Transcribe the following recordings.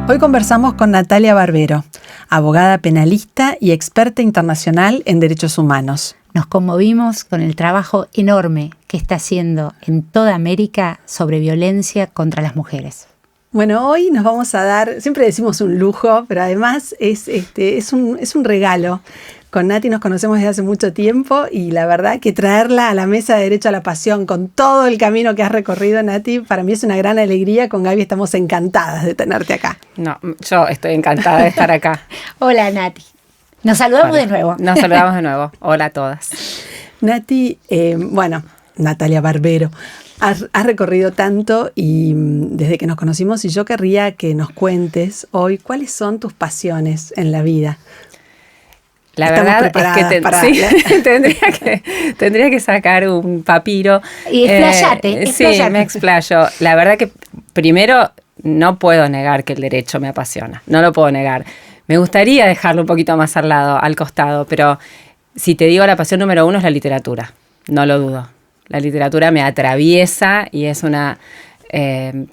Hoy conversamos con Natalia Barbero, abogada penalista y experta internacional en derechos humanos. Nos conmovimos con el trabajo enorme que está haciendo en toda América sobre violencia contra las mujeres. Bueno, hoy nos vamos a dar, siempre decimos un lujo, pero además es un regalo. Con Nati nos conocemos desde hace mucho tiempo y la verdad que traerla a la mesa de Derecho a la Pasión con todo el camino que has recorrido, Nati, para mí es una gran alegría. Con Gaby estamos encantadas de tenerte acá. No, yo estoy encantada de estar acá. Hola, Nati. Nos saludamos de nuevo. Nos saludamos de nuevo. Hola a todas. Nati, Natalia Barbero, has recorrido tanto y desde que nos conocimos, y yo querría que nos cuentes hoy cuáles son tus pasiones en la vida. La verdad es que tendría que sacar un papiro. Y explayate. Sí, me explayo. La verdad que primero no puedo negar que el derecho me apasiona. No lo puedo negar. Me gustaría dejarlo un poquito más al costado, pero si te digo la pasión número uno es la literatura. No lo dudo. La literatura me atraviesa y es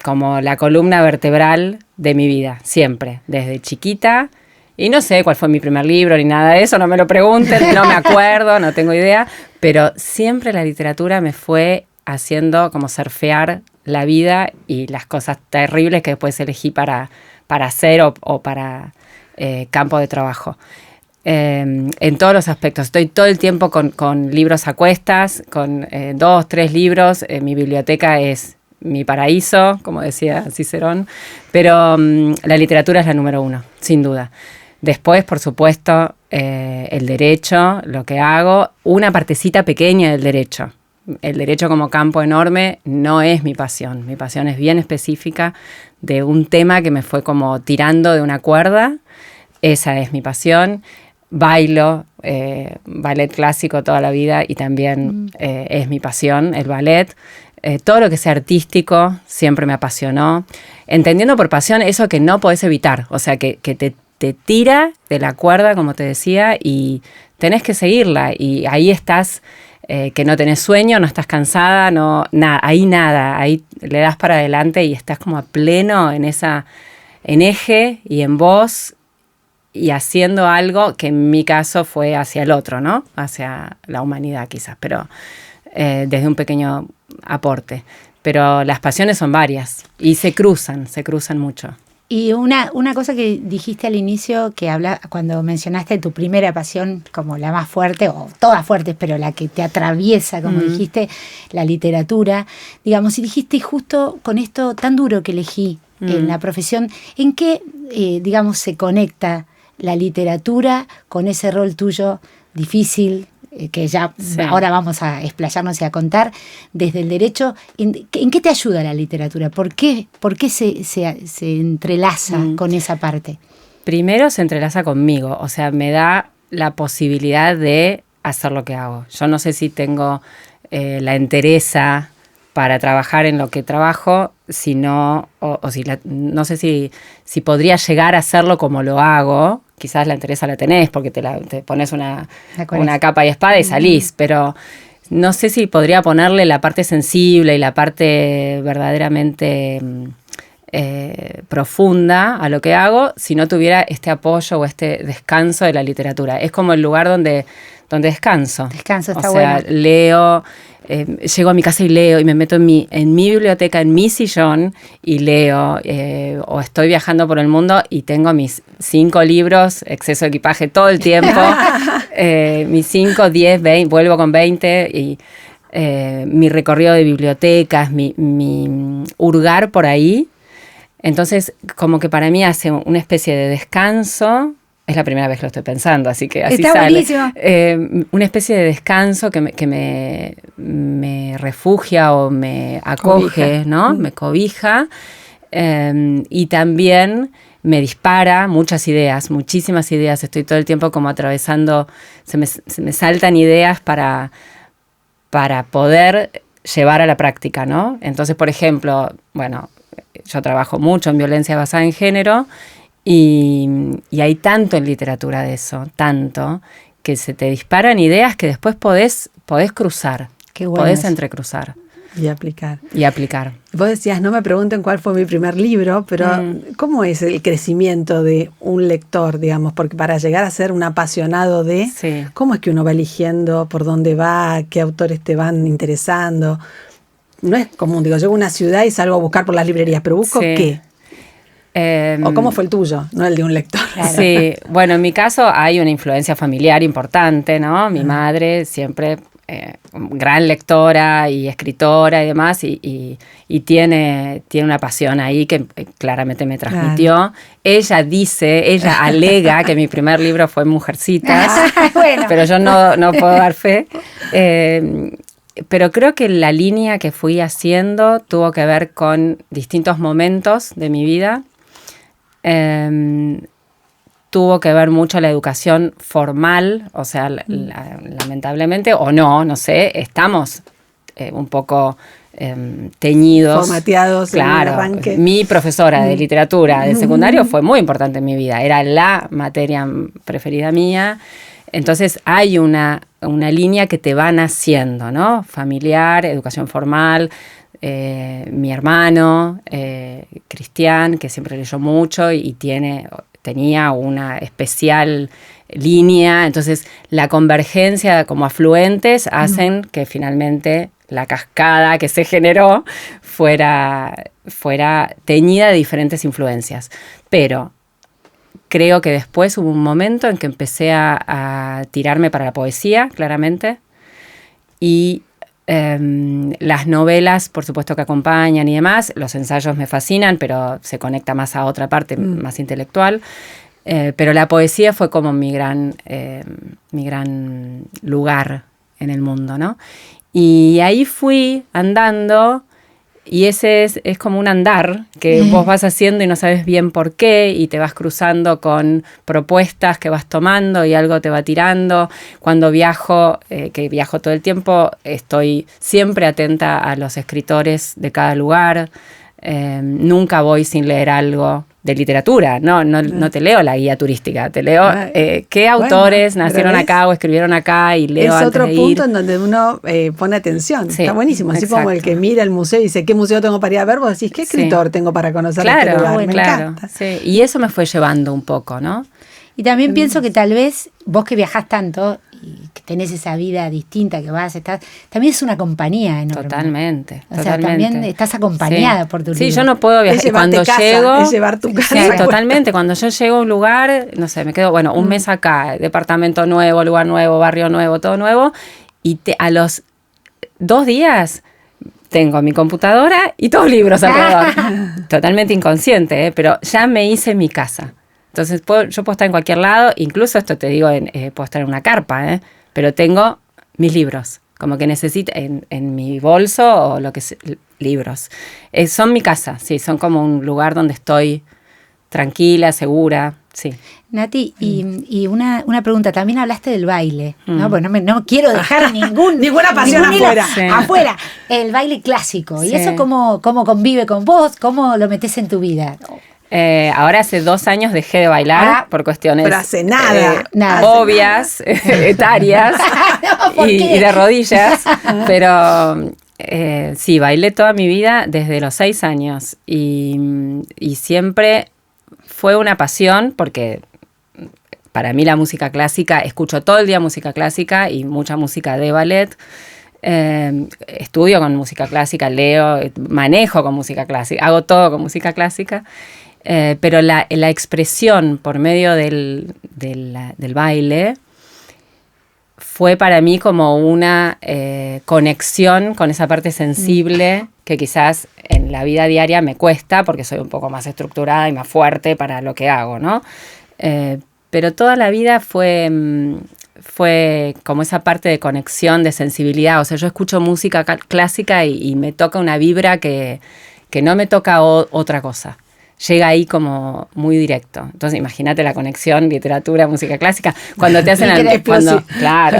como la columna vertebral de mi vida, siempre, desde chiquita. Y no sé cuál fue mi primer libro ni nada de eso, no me lo pregunten, no me acuerdo, no tengo idea, pero siempre la literatura me fue haciendo como surfear la vida y las cosas terribles que después elegí para hacer o para campo de trabajo. En todos los aspectos, estoy todo el tiempo con libros a cuestas, con 2, 3 libros, mi biblioteca es mi paraíso, como decía Cicerón, pero la literatura es la número uno, sin duda. Después, por supuesto, el derecho, lo que hago, una partecita pequeña del derecho. El derecho como campo enorme no es mi pasión. Mi pasión es bien específica de un tema que me fue como tirando de una cuerda. Esa es mi pasión. Bailo, ballet clásico toda la vida y también es mi pasión, el ballet. Todo lo que sea artístico siempre me apasionó. Entendiendo por pasión eso que no podés evitar, o sea, que te tira de la cuerda, como te decía, y tenés que seguirla. Y ahí estás, que no tenés sueño, no estás cansada, ahí le das para adelante y estás como a pleno en eje y en voz y haciendo algo que en mi caso fue hacia el otro, ¿no? Hacia la humanidad quizás, pero desde un pequeño aporte. Pero las pasiones son varias y se cruzan mucho. Y una cosa que dijiste al inicio, cuando mencionaste tu primera pasión como la más fuerte, o todas fuertes, pero la que te atraviesa, como dijiste, la literatura, digamos, y dijiste justo con esto tan duro que elegí en la profesión, ¿en qué, digamos, se conecta la literatura con ese rol tuyo difícil, que ya ahora vamos a explayarnos y a contar, desde el derecho? ¿En qué te ayuda la literatura? ¿Por qué se entrelaza con esa parte? Primero se entrelaza conmigo, o sea, me da la posibilidad de hacer lo que hago. Yo no sé si tengo la entereza para trabajar en lo que trabajo, no sé si podría llegar a hacerlo como lo hago. Quizás la entereza la tenés porque te pones una capa y espada y salís, pero no sé si podría ponerle la parte sensible y la parte verdaderamente profunda a lo que hago si no tuviera este apoyo o este descanso de la literatura. Es como el lugar donde descanso. Descanso, está bueno. Leo, llego a mi casa y leo y me meto en mi biblioteca, en mi sillón y leo, o estoy viajando por el mundo y tengo mis 5 libros, exceso de equipaje todo el tiempo, mis 5, 10, 20, vuelvo con 20 y mi recorrido de bibliotecas, mi hurgar por ahí. Entonces, como que para mí hace una especie de descanso. Es la primera vez que lo estoy pensando, así que así está sale. Buenísimo. Una especie de descanso que me refugia o me acoge, cobija, ¿no? Me cobija. Y también me dispara muchísimas ideas. Estoy todo el tiempo como atravesando, se me saltan ideas para poder llevar a la práctica, ¿no? Entonces, por ejemplo, bueno, yo trabajo mucho en violencia basada en género. Y hay tanto en literatura de eso, tanto, que se te disparan ideas que después podés cruzar, podés entrecruzar. Y aplicar. Y aplicar. Vos decías, no me pregunten cuál fue mi primer libro, pero ¿cómo es el crecimiento de un lector, digamos? Porque para llegar a ser un apasionado de, Sí. ¿cómo es que uno va eligiendo por dónde va, qué autores te van interesando? No es común, digo, llego a una ciudad y salgo a buscar por las librerías, pero busco Sí. qué. ¿O cómo fue el tuyo, no el de un lector? Claro. Sí, bueno, en mi caso hay una influencia familiar importante, ¿no? Mi madre siempre gran lectora y escritora y demás, y tiene una pasión ahí que claramente me transmitió. Ella alega que mi primer libro fue Mujercitas, Bueno. pero yo no puedo dar fe. Pero creo que la línea que fui haciendo tuvo que ver con distintos momentos de mi vida. Tuvo que ver mucho la educación formal, o sea, lamentablemente, o no sé, estamos un poco teñidos. Formateados. Claro, en el arranque. mi profesora de literatura del secundario fue muy importante en mi vida, era la materia preferida mía. Entonces hay una línea que te van haciendo, ¿no? Familiar, educación formal. Mi hermano, Cristian, que siempre leyó mucho y tenía una especial línea. Entonces, la convergencia como afluentes hacen que finalmente la cascada que se generó fuera teñida de diferentes influencias. Pero creo que después hubo un momento en que empecé a tirarme para la poesía, claramente, y las novelas, por supuesto, que acompañan y demás. Los ensayos me fascinan, pero se conecta más a otra parte más intelectual. Pero la poesía fue como mi gran lugar en el mundo, ¿no? Y ahí fui andando, y ese es como un andar que vos vas haciendo y no sabes bien por qué, y te vas cruzando con propuestas que vas tomando y algo te va tirando. Cuando viajo, que viajo todo el tiempo, estoy siempre atenta a los escritores de cada lugar. Nunca voy sin leer algo de literatura, no te leo la guía turística, te leo qué autores nacieron acá o escribieron acá, y leo es antes otro de punto ir. en donde uno pone atención. Sí, Está buenísimo. Así exacto. como el que mira el museo y dice, ¿qué museo tengo para ir a ver? Vos decís, ¿qué escritor tengo para conocer este lugar? Me encanta. Sí. Y eso me fue llevando un poco, ¿no? Y también pienso que tal vez vos que viajás tanto y que tenés esa vida distinta que también es una compañía enorme. Totalmente. O sea, también estás acompañada por tu libro. Sí, yo no puedo viajar. Cuando llego, es llevar tu casa. Sí, totalmente. Cuando yo llego a un lugar, no sé, me quedo, un mes acá, departamento nuevo, lugar nuevo, barrio nuevo, todo nuevo, y a los 2 días tengo mi computadora y todos libros alrededor. Totalmente inconsciente, pero ya me hice mi casa. Entonces yo puedo estar en cualquier lado, incluso esto te digo, puedo estar en una carpa, pero tengo mis libros, como que necesito en mi bolso o lo que sea, libros. Son mi casa, sí, son como un lugar donde estoy tranquila, segura, sí. Nati, y una pregunta, también hablaste del baile, ¿no? Pues no quiero dejar ninguna pasión afuera. Sí. Afuera, el baile clásico. Sí. ¿Y eso cómo convive con vos? ¿Cómo lo metés en tu vida? Ahora hace 2 años dejé de bailar por cuestiones pero hace nada, obvias, etarias ¿Por y qué? de rodillas, pero sí, bailé toda mi vida desde los 6 años y siempre fue una pasión porque para mí la música clásica, escucho todo el día música clásica y mucha música de ballet. Estudio con música clásica, leo, manejo con música clásica, hago todo con música clásica. Pero la expresión por medio del baile fue para mí como una conexión con esa parte sensible que quizás en la vida diaria me cuesta porque soy un poco más estructurada y más fuerte para lo que hago, ¿no? Pero toda la vida fue como esa parte de conexión, de sensibilidad. O sea, yo escucho música clásica y me toca una vibra que no me toca otra cosa. Llega ahí como muy directo. Entonces, imagínate la conexión literatura, música clásica. Cuando te hacen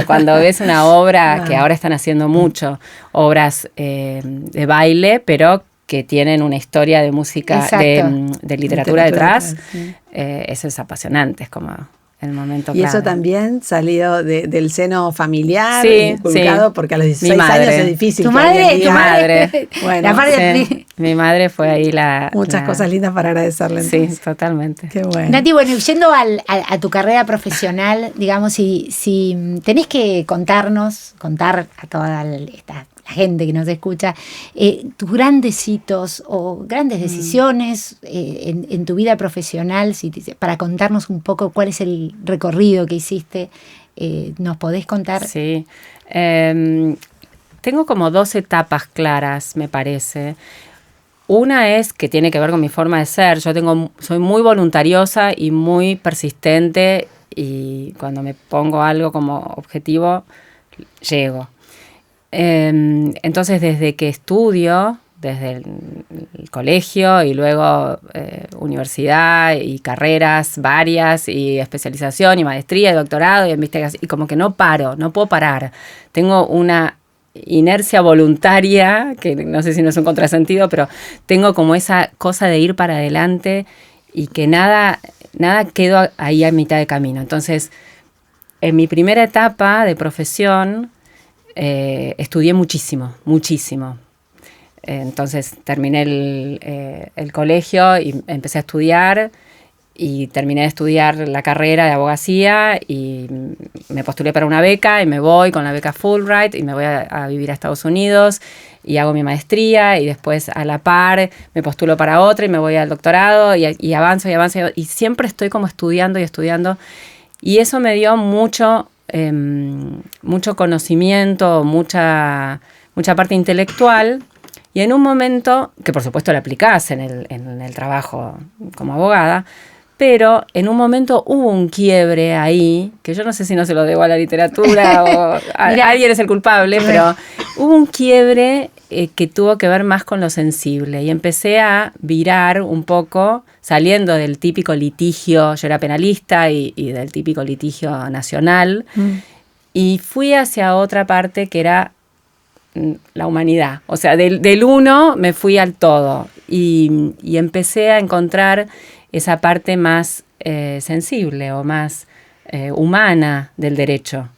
cuando ves una obra que ahora están haciendo mucho, obras de baile, pero que tienen una historia de música, de literatura detrás, sí. Eso es apasionante, es como el momento Y clave. eso también salido del seno familiar, Sí, inculcado, porque a los 16 Mi madre. años es difícil. Tu que alguien madre, diga, tu madre. Bueno, La parte Sí, mi madre fue ahí la... muchas la- cosas lindas para agradecerle. Sí, Entonces. totalmente. Qué bueno. Nati, bueno, yendo a tu carrera profesional, digamos, si tenés que contar a toda la gente que nos escucha, tus grandes hitos o grandes decisiones en tu vida profesional, para contarnos un poco cuál es el recorrido que hiciste, ¿nos podés contar? Sí. Tengo como 2 etapas claras, me parece. Una es que tiene que ver con mi forma de ser. Soy muy voluntariosa y muy persistente, y cuando me pongo algo como objetivo, llego. Entonces, desde que estudio, desde el colegio y luego universidad y carreras varias y especialización y maestría y doctorado y investigación, y como que no puedo parar. Tengo una inercia voluntaria, que no sé si no es un contrasentido, pero tengo como esa cosa de ir para adelante y que nada quedo ahí a mitad de camino. Entonces, en mi primera etapa de profesión, estudié muchísimo. Entonces terminé el colegio y empecé a estudiar, y terminé de estudiar la carrera de abogacía y me postulé para una beca y me voy con la beca Fulbright y me voy a vivir a Estados Unidos y hago mi maestría, y después a la par me postulo para otra y me voy al doctorado y avanzo y siempre estoy como estudiando, y eso me dio mucho conocimiento, mucha parte intelectual. Y en un momento, que por supuesto lo aplicás en el trabajo como abogada, pero en un momento hubo un quiebre ahí, que yo no sé si no se lo debo a la literatura o alguien es el culpable, pero hubo un quiebre que tuvo que ver más con lo sensible, y empecé a virar un poco, saliendo del típico litigio, yo era penalista y del típico litigio nacional, y fui hacia otra parte que era la humanidad. O sea, del uno me fui al todo, y empecé a encontrar esa parte más sensible o más humana del derecho,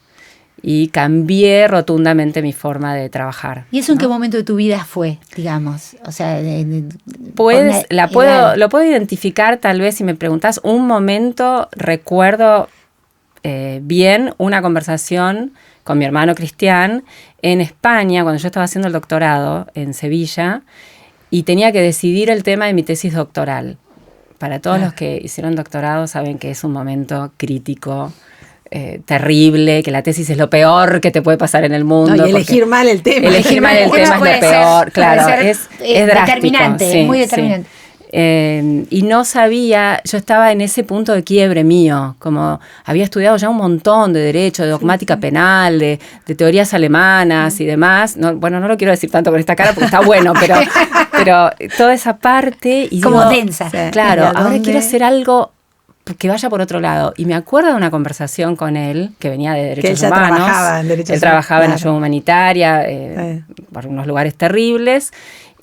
y cambié rotundamente mi forma de trabajar. ¿Y eso en qué momento de tu vida fue, digamos? O sea, lo puedo identificar, tal vez, si me preguntás un momento. Recuerdo bien una conversación con mi hermano Cristian en España, cuando yo estaba haciendo el doctorado en Sevilla, y tenía que decidir el tema de mi tesis doctoral. Para todos los que hicieron doctorado saben que es un momento crítico, terrible, que la tesis es lo peor que te puede pasar en el mundo. No, y elegir mal el tema. Elegir mal el tema es lo peor, claro, es drástico. Determinante, sí, muy determinante. Sí. Y no sabía, yo estaba en ese punto de quiebre mío, como había estudiado ya un montón de derecho, de dogmática penal, de teorías alemanas y demás. No, bueno, no lo quiero decir tanto con esta cara porque está bueno, pero toda esa parte. Y como digo, densa. Claro, ahora quiero hacer algo que vaya por otro lado. Y me acuerdo de una conversación con él, que venía de derechos que humanos. Trabajaba en derechos él trabajaba humanos, en ayuda humanitaria, por unos lugares terribles.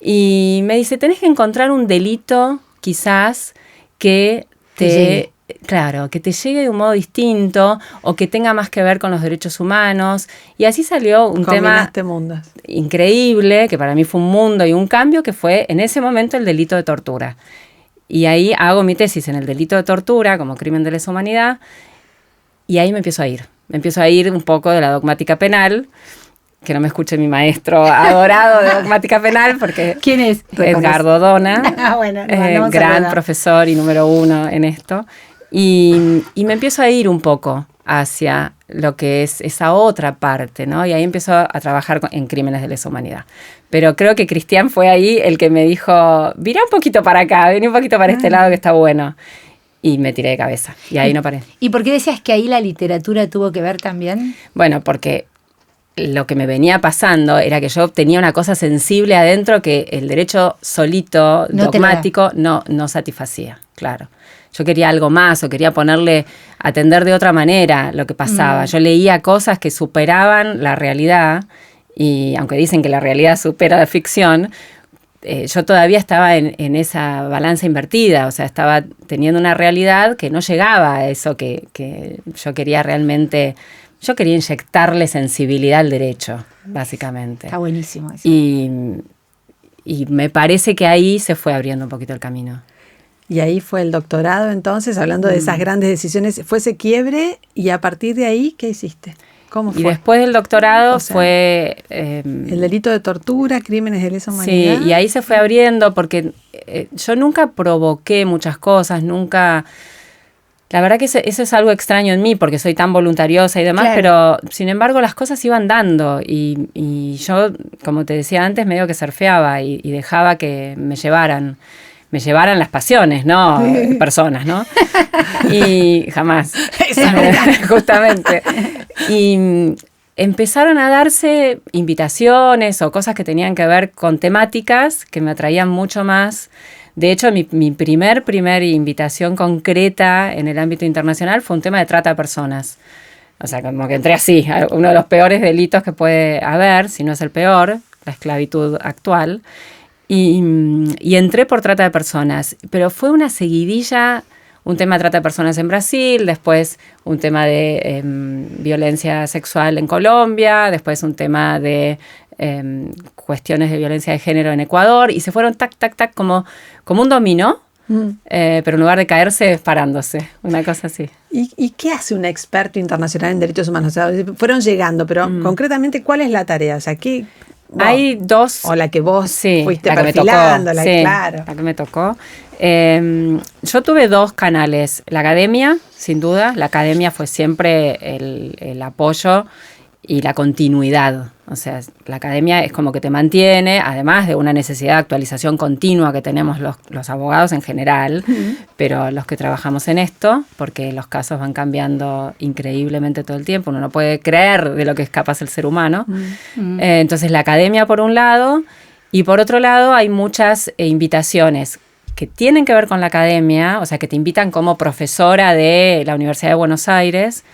Y me dice, tenés que encontrar un delito, quizás, que te llegue de un modo distinto, o que tenga más que ver con los derechos humanos. Y así salió un tema mundos. increíble, que para mí fue un mundo y un cambio, que fue en ese momento el delito de tortura. Y ahí hago mi tesis en el delito de tortura como crimen de lesa humanidad, y ahí me empiezo a ir un poco de la dogmática penal. Que no me escuche mi maestro adorado de dogmática penal, porque... ¿Quién es? Edgardo Dona, Bueno, gran profesor y número 1 en esto. Y me empiezo a ir un poco hacia lo que es esa otra parte, ¿no? Y ahí empiezo a trabajar en crímenes de lesa humanidad. Pero creo que Cristian fue ahí el que me dijo, virá un poquito para acá, vení un poquito para este lado que está bueno. Y me tiré de cabeza, y ahí no paré. ¿Y por qué decías que ahí la literatura tuvo que ver también? Bueno, porque lo que me venía pasando era que yo tenía una cosa sensible adentro que el derecho solito, dogmático, no satisfacía, claro. Yo quería algo más, o quería atender de otra manera lo que pasaba. Yo leía cosas que superaban la realidad, y aunque dicen que la realidad supera la ficción, yo todavía estaba en esa balanza invertida, o sea, estaba teniendo una realidad que no llegaba a eso que yo quería realmente. Yo quería inyectarle sensibilidad al derecho, básicamente. Está buenísimo eso. Y me parece que ahí se fue abriendo un poquito el camino. Y ahí fue el doctorado, entonces, hablando de esas grandes decisiones, fue ese quiebre, y a partir de ahí, ¿qué hiciste? ¿Cómo fue? Y después del doctorado, O sea, fue... el delito de tortura, crímenes de lesa humanidad. Sí, y ahí se fue abriendo porque yo nunca provoqué muchas cosas, nunca... La verdad que eso es algo extraño en mí porque soy tan voluntariosa y demás, Claro. pero sin embargo las cosas iban dando y yo, como te decía antes, medio que surfeaba y dejaba que me llevaran las pasiones, no personas, ¿no? Y jamás, justamente. Y empezaron a darse invitaciones o cosas que tenían que ver con temáticas que me atraían mucho más. De hecho, mi primer invitación concreta en el ámbito internacional fue un tema de trata de personas. O sea, como que entré así, uno de los peores delitos que puede haber, si no es el peor, la esclavitud actual. Y entré por trata de personas, pero fue una seguidilla, un tema de trata de personas en Brasil, después un tema de violencia sexual en Colombia, después un tema de cuestiones de violencia de género en Ecuador, y se fueron tac, tac, tac, como un dominó, pero en lugar de caerse, parándose, una cosa así. ¿Y qué hace un experto internacional en derechos humanos? O sea, fueron llegando, pero concretamente, ¿cuál es la tarea? O sea, ¿qué? Hay dos... O la que vos fuiste la perfilando, que me tocó, claro. La que me tocó. Yo tuve dos canales. La academia, sin duda. La academia fue siempre el apoyo y la continuidad. O sea, la academia es como que te mantiene, además de una necesidad de actualización continua que tenemos los abogados en general, pero los que trabajamos en esto, porque los casos van cambiando increíblemente todo el tiempo, uno no puede creer de lo que es capaz el ser humano. Entonces, la academia por un lado, y por otro lado hay muchas invitaciones que tienen que ver con la academia, o sea, que te invitan como profesora de la Universidad de Buenos Aires,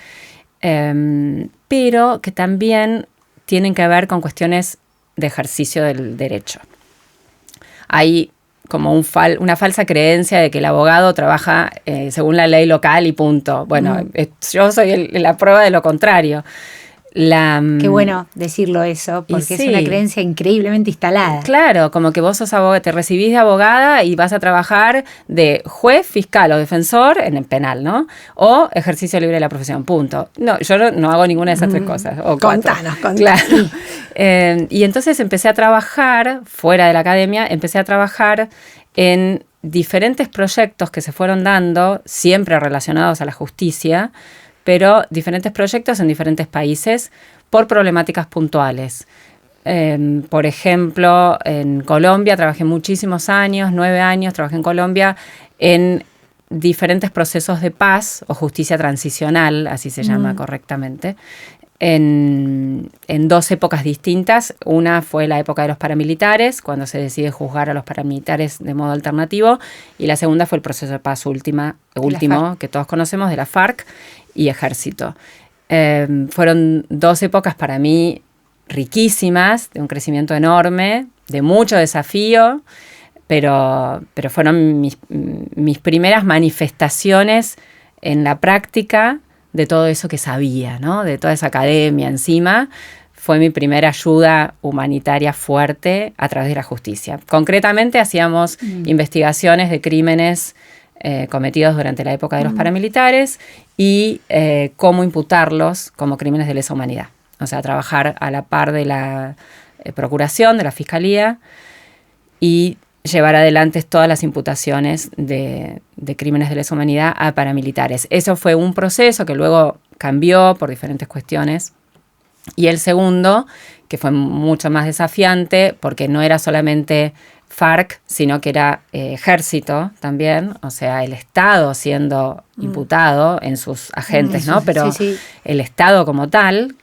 pero que también tienen que ver con cuestiones de ejercicio del derecho. Hay como una falsa creencia de que el abogado trabaja según la ley local y punto. Bueno, yo soy la prueba de lo contrario. Qué bueno decirlo eso, porque es una creencia increíblemente instalada. Claro, como que vos sos abogada, te recibís de abogada y vas a trabajar de juez, fiscal o defensor en el penal, ¿no? O ejercicio libre de la profesión, punto. No, yo no hago ninguna de esas tres cosas. O Contanos. Claro. Y entonces empecé a trabajar, fuera de la academia, en diferentes proyectos que se fueron dando, siempre relacionados a la justicia, pero diferentes proyectos en diferentes países por problemáticas puntuales. Por ejemplo, en Colombia trabajé muchísimos años, 9 años, trabajé en Colombia en diferentes procesos de paz o justicia transicional, así se llama correctamente, en 2 épocas distintas. Una fue la época de los paramilitares, cuando se decide juzgar a los paramilitares de modo alternativo, y la segunda fue el proceso de paz último, que todos conocemos, de la FARC y Ejército. Fueron 2 épocas para mí riquísimas, de un crecimiento enorme, de mucho desafío, pero fueron mis primeras manifestaciones en la práctica de todo eso que sabía, ¿no? De toda esa academia encima. Fue mi primera ayuda humanitaria fuerte a través de la justicia. Concretamente hacíamos investigaciones de crímenes cometidos durante la época de los paramilitares y cómo imputarlos como crímenes de lesa humanidad. O sea, trabajar a la par de la procuración, de la fiscalía, y llevar adelante todas las imputaciones de crímenes de lesa humanidad a paramilitares. Eso fue un proceso que luego cambió por diferentes cuestiones. Y el segundo, que fue mucho más desafiante, porque no era solamente FARC, sino que era Ejército también, o sea, el Estado siendo imputado en sus agentes, ¿no? Pero el Estado como tal,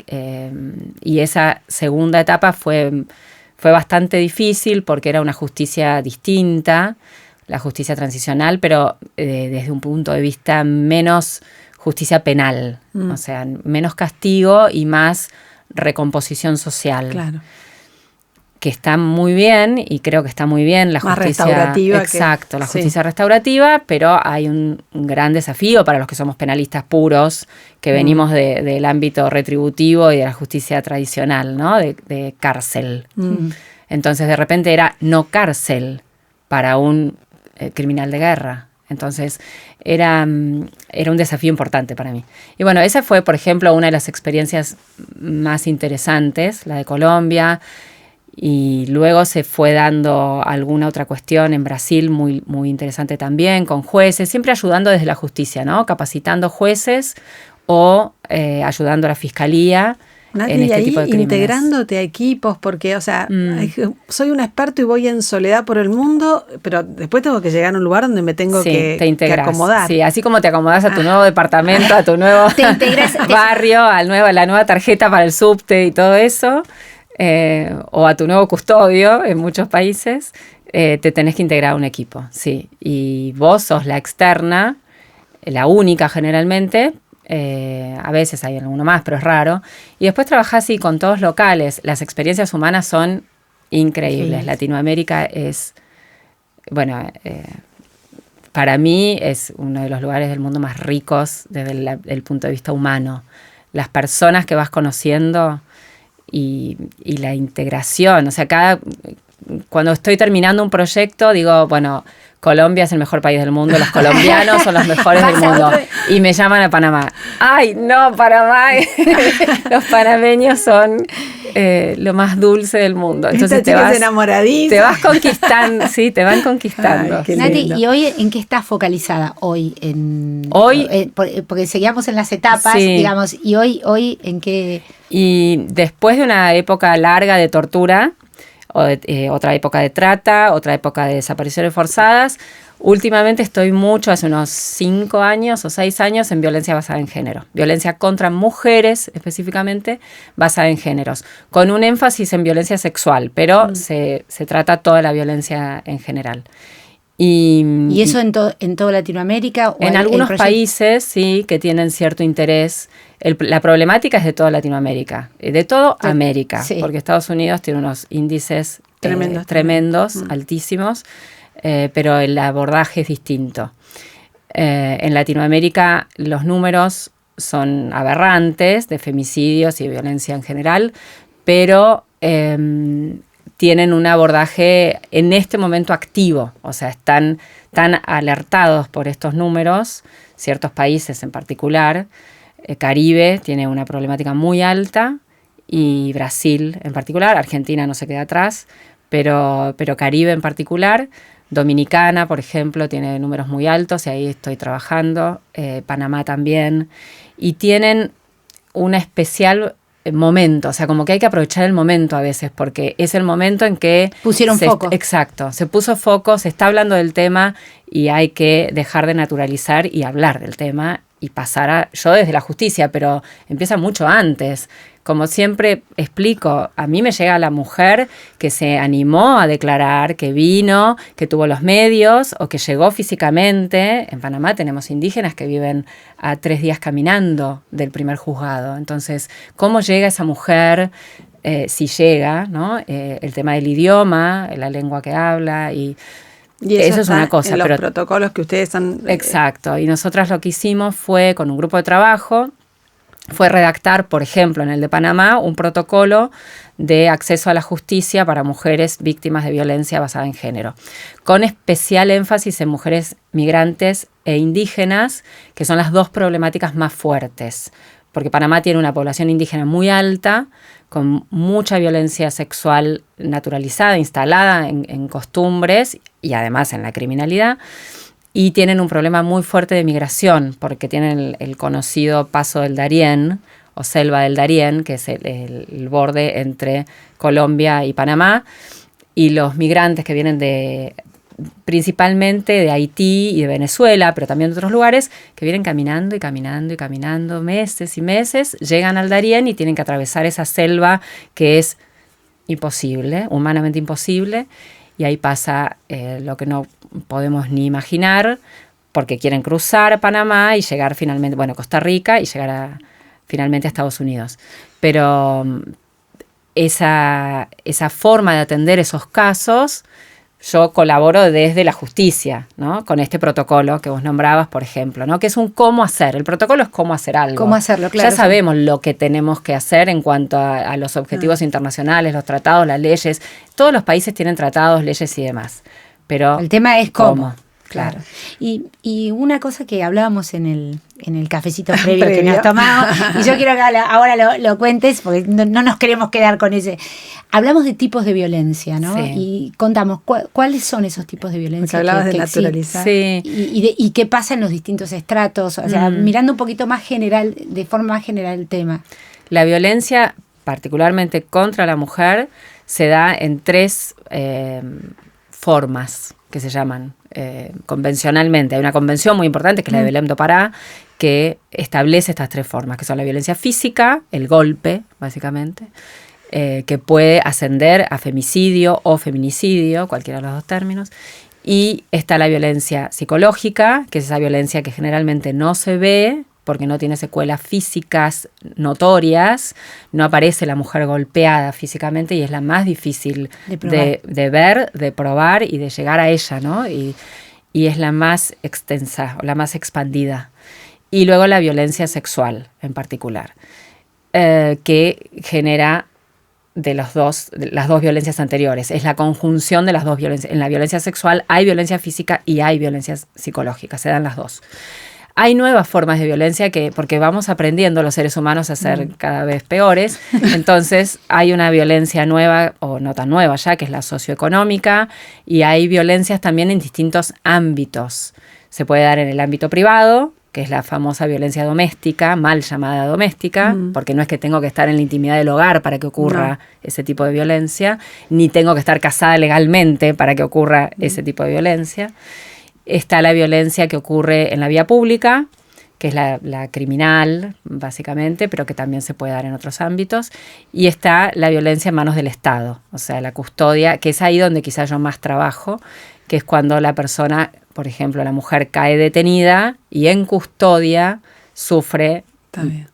y esa segunda etapa fue bastante difícil porque era una justicia distinta, la justicia transicional, pero desde un punto de vista menos justicia penal, o sea, menos castigo y más recomposición social. Claro. que está muy bien, y creo que está muy bien la más justicia restaurativa. Exacto, la justicia restaurativa, pero hay un gran desafío para los que somos penalistas puros, que venimos del ámbito retributivo y de la justicia tradicional, ¿no? De cárcel. Entonces, de repente era no cárcel para un criminal de guerra. Entonces, era un desafío importante para mí. Y bueno, esa fue, por ejemplo, una de las experiencias más interesantes, la de Colombia. Y luego se fue dando alguna otra cuestión en Brasil muy, muy interesante también, con jueces, siempre ayudando desde la justicia, ¿no? Capacitando jueces o ayudando a la fiscalía. Nati, En este ahí tipo de crímenes. integrándote a equipos, porque, o sea, soy un experto y voy en soledad por el mundo, pero después tengo que llegar a un lugar donde me tengo te que integras. acomodar. Sí, así como te acomodas a tu nuevo departamento, a tu nuevo Te integras, barrio, a la nueva tarjeta para el subte y todo eso, o a tu nuevo custodio en muchos países, te tenés que integrar a un equipo, sí. Y vos sos la externa, la única generalmente. A veces hay alguno más, pero es raro. Y después trabajás así con todos locales. Las experiencias humanas son increíbles. Sí. Latinoamérica es, bueno, para mí es uno de los lugares del mundo más ricos desde el punto de vista humano. Las personas que vas conociendo y la integración. O sea, cuando estoy terminando un proyecto, digo, bueno, Colombia es el mejor país del mundo, los colombianos son los mejores del mundo. Y me llaman a Panamá. ¡Ay, no, Panamá! Los panameños son lo más dulce del mundo. Entonces Esta chica es enamoradiza. Te vas conquistando, sí, te van conquistando. Ay, qué Nati, lindo. ¿y hoy en qué estás focalizada? Hoy, porque seguíamos en las etapas, Sí. digamos, y hoy en qué... Y después de una época larga de tortura, otra época de trata, otra época de desapariciones forzadas, últimamente estoy mucho, hace unos 5 años o 6 años, en violencia basada en género. Violencia contra mujeres, específicamente, basada en géneros. Con un énfasis en violencia sexual, pero se trata toda la violencia en general. ¿Y eso en toda Latinoamérica? ¿O en algunos países, sí, que tienen cierto interés. La problemática es de toda Latinoamérica, de toda América, sí. porque Estados Unidos tiene unos índices tremendos, altísimos, pero el abordaje es distinto. En Latinoamérica los números son aberrantes de femicidios y de violencia en general, pero tienen un abordaje en este momento activo, o sea, están tan alertados por estos números, ciertos países en particular. Caribe tiene una problemática muy alta y Brasil en particular, Argentina no se queda atrás, pero Caribe en particular, Dominicana, por ejemplo, tiene números muy altos y ahí estoy trabajando, Panamá también, y tienen una especial momento, o sea, como que hay que aprovechar el momento a veces, porque es el momento en que pusieron foco. Exacto, se puso foco, se está hablando del tema y hay que dejar de naturalizar y hablar del tema y pasar yo desde la justicia, pero empieza mucho antes. Como siempre explico, a mí me llega la mujer que se animó a declarar, que vino, que tuvo los medios o que llegó físicamente. En Panamá tenemos indígenas que viven a 3 días caminando del primer juzgado. Entonces, ¿cómo llega esa mujer? Si llega, ¿no? El tema del idioma, la lengua que habla y eso es una cosa. En los protocolos que ustedes han... Exacto. Y nosotras lo que hicimos fue, con un grupo de trabajo, fue redactar, por ejemplo, en el de Panamá, un protocolo de acceso a la justicia para mujeres víctimas de violencia basada en género, con especial énfasis en mujeres migrantes e indígenas, que son las dos problemáticas más fuertes, porque Panamá tiene una población indígena muy alta, con mucha violencia sexual naturalizada, instalada en costumbres y además en la criminalidad. Y tienen un problema muy fuerte de migración, porque tienen el conocido paso del Darién, o selva del Darién, que es el borde entre Colombia y Panamá, y los migrantes que vienen principalmente de Haití y de Venezuela, pero también de otros lugares, que vienen caminando y caminando y caminando meses y meses, llegan al Darién y tienen que atravesar esa selva que es imposible, humanamente imposible, y ahí pasa lo que no podemos ni imaginar, porque quieren cruzar Panamá y llegar finalmente, bueno, Costa Rica y llegar finalmente a Estados Unidos. Pero esa forma de atender esos casos, yo colaboro desde la justicia, ¿no? Con este protocolo que vos nombrabas, por ejemplo, ¿no? Que es un cómo hacer. El protocolo es cómo hacer algo. Cómo hacerlo, claro. Ya sabemos lo que tenemos que hacer en cuanto a los objetivos internacionales, los tratados, las leyes. Todos los países tienen tratados, leyes y demás. Pero el tema es cómo. Claro. Y una cosa que hablábamos en el cafecito previo que nos tomamos, y yo quiero que ahora lo cuentes, porque no nos queremos quedar con ese. Hablamos de tipos de violencia, ¿no? Sí. Y contamos cuáles son esos tipos de violencia. Porque hablabas de naturalizar. Sí. Y qué pasa en los distintos estratos, o sea, mirando un poquito más general, de forma más general el tema. La violencia, particularmente contra la mujer, se da en 3 formas que se llaman convencionalmente. Hay una convención muy importante que es la de Belém do Pará, que establece estas 3 formas, que son la violencia física, el golpe, básicamente, que puede ascender a femicidio o feminicidio, cualquiera de los 2 términos. Y está la violencia psicológica, que es esa violencia que generalmente no se ve, porque no tiene secuelas físicas notorias, no aparece la mujer golpeada físicamente y es la más difícil de ver, de probar y de llegar a ella, ¿no? Y es la más extensa o la más expandida. Y luego la violencia sexual en particular, que genera las dos violencias anteriores. Es la conjunción de las 2 violencias. En la violencia sexual hay violencia física y hay violencia psicológica, se dan las 2. Hay nuevas formas de violencia porque vamos aprendiendo los seres humanos a ser cada vez peores. Entonces hay una violencia nueva, o no tan nueva ya, que es la socioeconómica, y hay violencias también en distintos ámbitos. Se puede dar en el ámbito privado, que es la famosa violencia doméstica, mal llamada doméstica, porque no es que tengo que estar en la intimidad del hogar para que ocurra ese tipo de violencia, ni tengo que estar casada legalmente para que ocurra ese tipo de violencia. Está la violencia que ocurre en la vía pública, que es la criminal, básicamente, pero que también se puede dar en otros ámbitos. Y está la violencia en manos del Estado, o sea, la custodia, que es ahí donde quizás yo más trabajo, que es cuando la persona, por ejemplo, la mujer cae detenida y en custodia sufre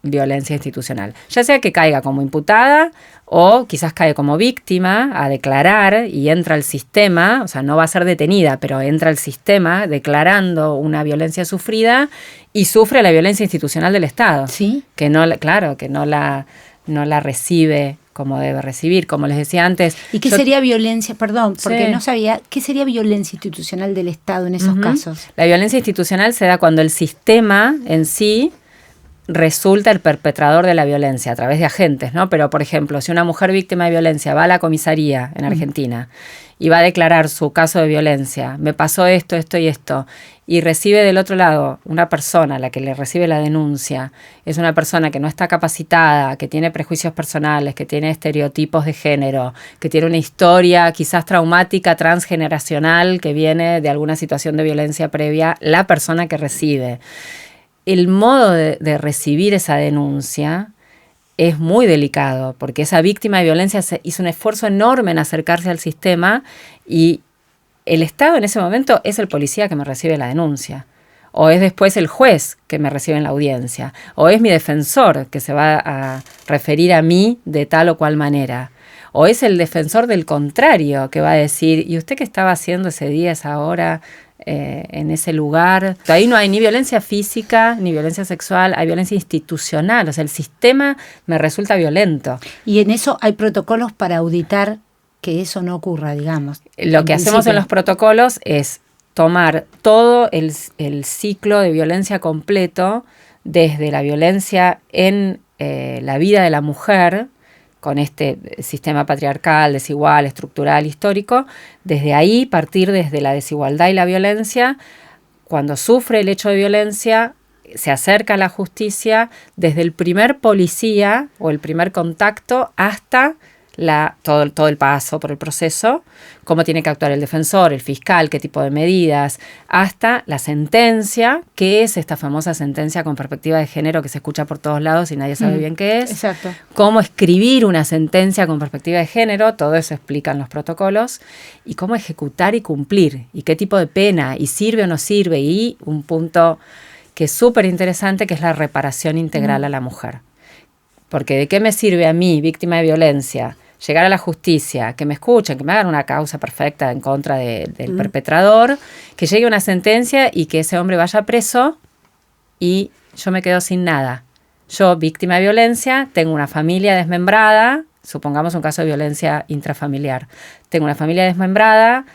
violencia institucional. Ya sea que caiga como imputada o quizás cae como víctima a declarar y entra al sistema, o sea, no va a ser detenida, pero entra al sistema declarando una violencia sufrida y sufre la violencia institucional del Estado. Sí. Que no la recibe como debe recibir, como les decía antes. ¿Y qué sería violencia? Perdón, porque no sabía. ¿Qué sería violencia institucional del Estado en esos casos? La violencia institucional se da cuando el sistema en sí resulta el perpetrador de la violencia a través de agentes, ¿no? Pero, por ejemplo, si una mujer víctima de violencia va a la comisaría en Argentina y va a declarar su caso de violencia, me pasó esto, esto y esto, y recibe del otro lado una persona, la que le recibe la denuncia, es una persona que no está capacitada, que tiene prejuicios personales, que tiene estereotipos de género, que tiene una historia quizás traumática, transgeneracional, que viene de alguna situación de violencia previa, la persona que recibe. El modo de recibir esa denuncia es muy delicado, porque esa víctima de violencia hizo un esfuerzo enorme en acercarse al sistema y el Estado en ese momento es el policía que me recibe la denuncia, o es después el juez que me recibe en la audiencia, o es mi defensor que se va a referir a mí de tal o cual manera, o es el defensor del contrario que va a decir, ¿y usted qué estaba haciendo ese día, esa hora? En ese lugar. Ahí no hay ni violencia física, ni violencia sexual, hay violencia institucional, o sea, el sistema me resulta violento. Y en eso hay protocolos para auditar que eso no ocurra, digamos. Lo que hacemos en los protocolos es tomar todo el ciclo de violencia completo, desde la violencia en la vida de la mujer, con este sistema patriarcal, desigual, estructural, histórico, desde ahí partir desde la desigualdad y la violencia, cuando sufre el hecho de violencia, se acerca a la justicia desde el primer policía o el primer contacto hasta todo el paso por el proceso, cómo tiene que actuar el defensor, el fiscal, qué tipo de medidas, hasta la sentencia, que es esta famosa sentencia con perspectiva de género que se escucha por todos lados y nadie sabe bien qué es. Exacto. Cómo escribir una sentencia con perspectiva de género, todo eso explican los protocolos, y cómo ejecutar y cumplir, y qué tipo de pena, y sirve o no sirve, y un punto que es súper interesante, que es la reparación integral a la mujer. Porque ¿de qué me sirve a mí, víctima de violencia, llegar a la justicia, que me escuchen, que me hagan una causa perfecta en contra del perpetrador, que llegue una sentencia y que ese hombre vaya preso y yo me quedo sin nada. Yo, víctima de violencia, tengo una familia desmembrada, supongamos un caso de violencia intrafamiliar. Tengo una familia desmembrada,